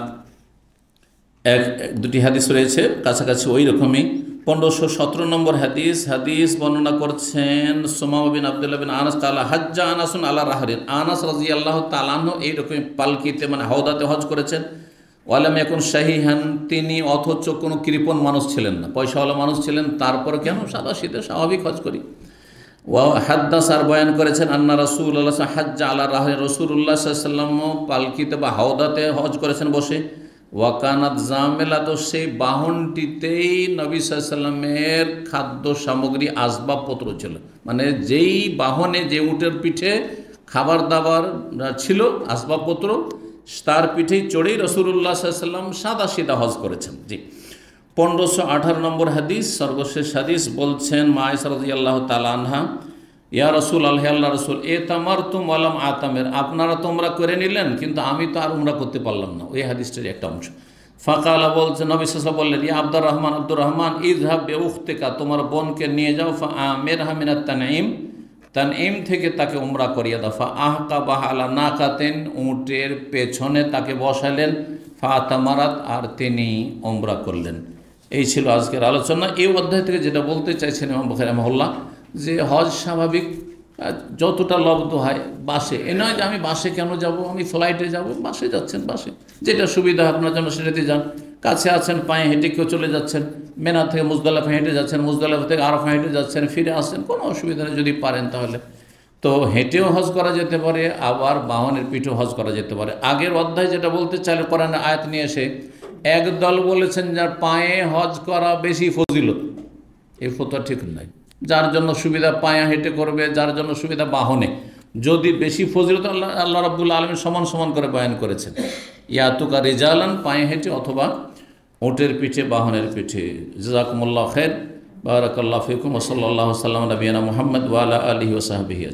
দুটি হাদিস রয়েছে কাছাকাছি ওই রকমই। 1517 নম্বর হাদিস বর্ণনা করছেন সুমামা বিন আব্দুল্লাহ বিন আনাস তাআলা হাজ্জা আনাসুন আলা রাহরিন, আনাস রাদিয়াল্লাহু তাআলা আনহু এইরকম পালকিতে মানে হাওদাতে হজ করেছেন। ওয়ালাম ইয়াকুন শাহিহান, তিনি অথচ কোনো কৃপণ মানুষ ছিলেন না, পয়সাওয়ালা মানুষ ছিলেন, তারপরে কেন সাদা শীতে স্বাভাবিক হজ করি। ওয়া হাদ্দাস, আর বয়ান করেছেন আন্না রাসূলুল্লাহ হাজ্জা আলা রাহরি, রাসূলুল্লাহ সাল্লাল্লাহু আলাইহি ওয়াসাল্লাম পালকিতে বা হাওদাতে হজ করেছেন বসে। ওয়াকানাত জামেলা, তো সেই বাহনটিতেই নবী সাল্লাল্লাহু আলাইহি ওয়াসাল্লামের খাদ্য সামগ্রী আসবাবপত্র ছিল, মানে যেই বাহনে যে উটের পিঠে খাবার দাবার ছিল আসবাবপত্র, তার পিঠেই চড়েই রাসূলুল্লাহ সাল্লাল্লাহু আলাইহি ওয়াসাল্লাম সাদা সিধা হজ করেছেন। জি, 1518 নম্বর হাদিস, সর্বশেষ হাদিস, বলছেন মা আয়েশা রাদিয়াল্লাহু তাআলা আনহা, ইয়া রাসূল আল্লাহ রাসূল, এ তামারতুম ওয়ালাম আতামের, আপনারা তোমরা করে নিলেন কিন্তু আমি তো আর উমরা করতে পারলাম না। ওই হাদিসটার একটা অংশ। ফাকালা, বলছেন নবী সাল্লাল্লাহু আলাইহি ওয়াসাল্লাম বললেন, ইয়া আব্দুর রহমান ইযহাব বিউখতিকা, তোমার বোনকে নিয়ে যাও, ফাআমিরহা মিনাত তানঈম থেকে তাকে উমরা করিয়ে দাও। ফাআহকাবাহা আলা নাকাতিন, উটের পেছনে তাকে বসালেন। ফাতামারাত, আর তিনি উমরা করলেন। এই ছিল আজকের আলোচনা। এই অধ্যায় থেকে যেটা বলতে চাইছেন ইমাম বুখারী রাহিমাহুল্লাহ, যে হজ স্বাভাবিক যতটা লব্ধ হয় বাসে, এ নয় যে আমি বাসে কেন যাব, আমি ফ্লাইটে যাব, বাসে যাচ্ছেন, বাসে যেটা সুবিধা আপনার জন্য সেটাতে যান। কাছে আছেন পায়ে হেঁটে কেউ চলে যাচ্ছেন, মেনা থেকে মুজদালিফা হেঁটে যাচ্ছেন, মুজদালিফা থেকে আরাফা হেঁটে যাচ্ছেন, ফিরে আসছেন, কোনো অসুবিধা নেই যদি পারেন তাহলে। তো হেঁটেও হজ করা যেতে পারে, আবার বাহনের পিঠেও হজ করা যেতে পারে। আগের অধ্যায় যেটা বলতে চাইলে কোরআনের আয়াত নিয়ে এসে একদল বলেছেন যার পায়ে হজ করা বেশি ফজিলত। এই ফতোয়া ঠিক নয়। যার জন্য সুবিধা পায়ে হেঁটে করবে, যার জন্য সুবিধা বাহনে। যদি বেশি ফজিলত আল্লাহ রাব্বুল আলামিন সমান সমান করে বয়ান করেছেন, ইয়াতুকা রিজালান পায়ে হেঁটে অথবা ওটের পিঠে বাহনের পিঠে। জাযাকুমুল্লাহ খাইর, বারাকাল্লাহু ফিকুম, ওয়া সাল্লাল্লাহু সাল্লাম নবিয়ানা মুহাম্মদ ওয়া আলা আলিহি ওয়া সাহবিহি।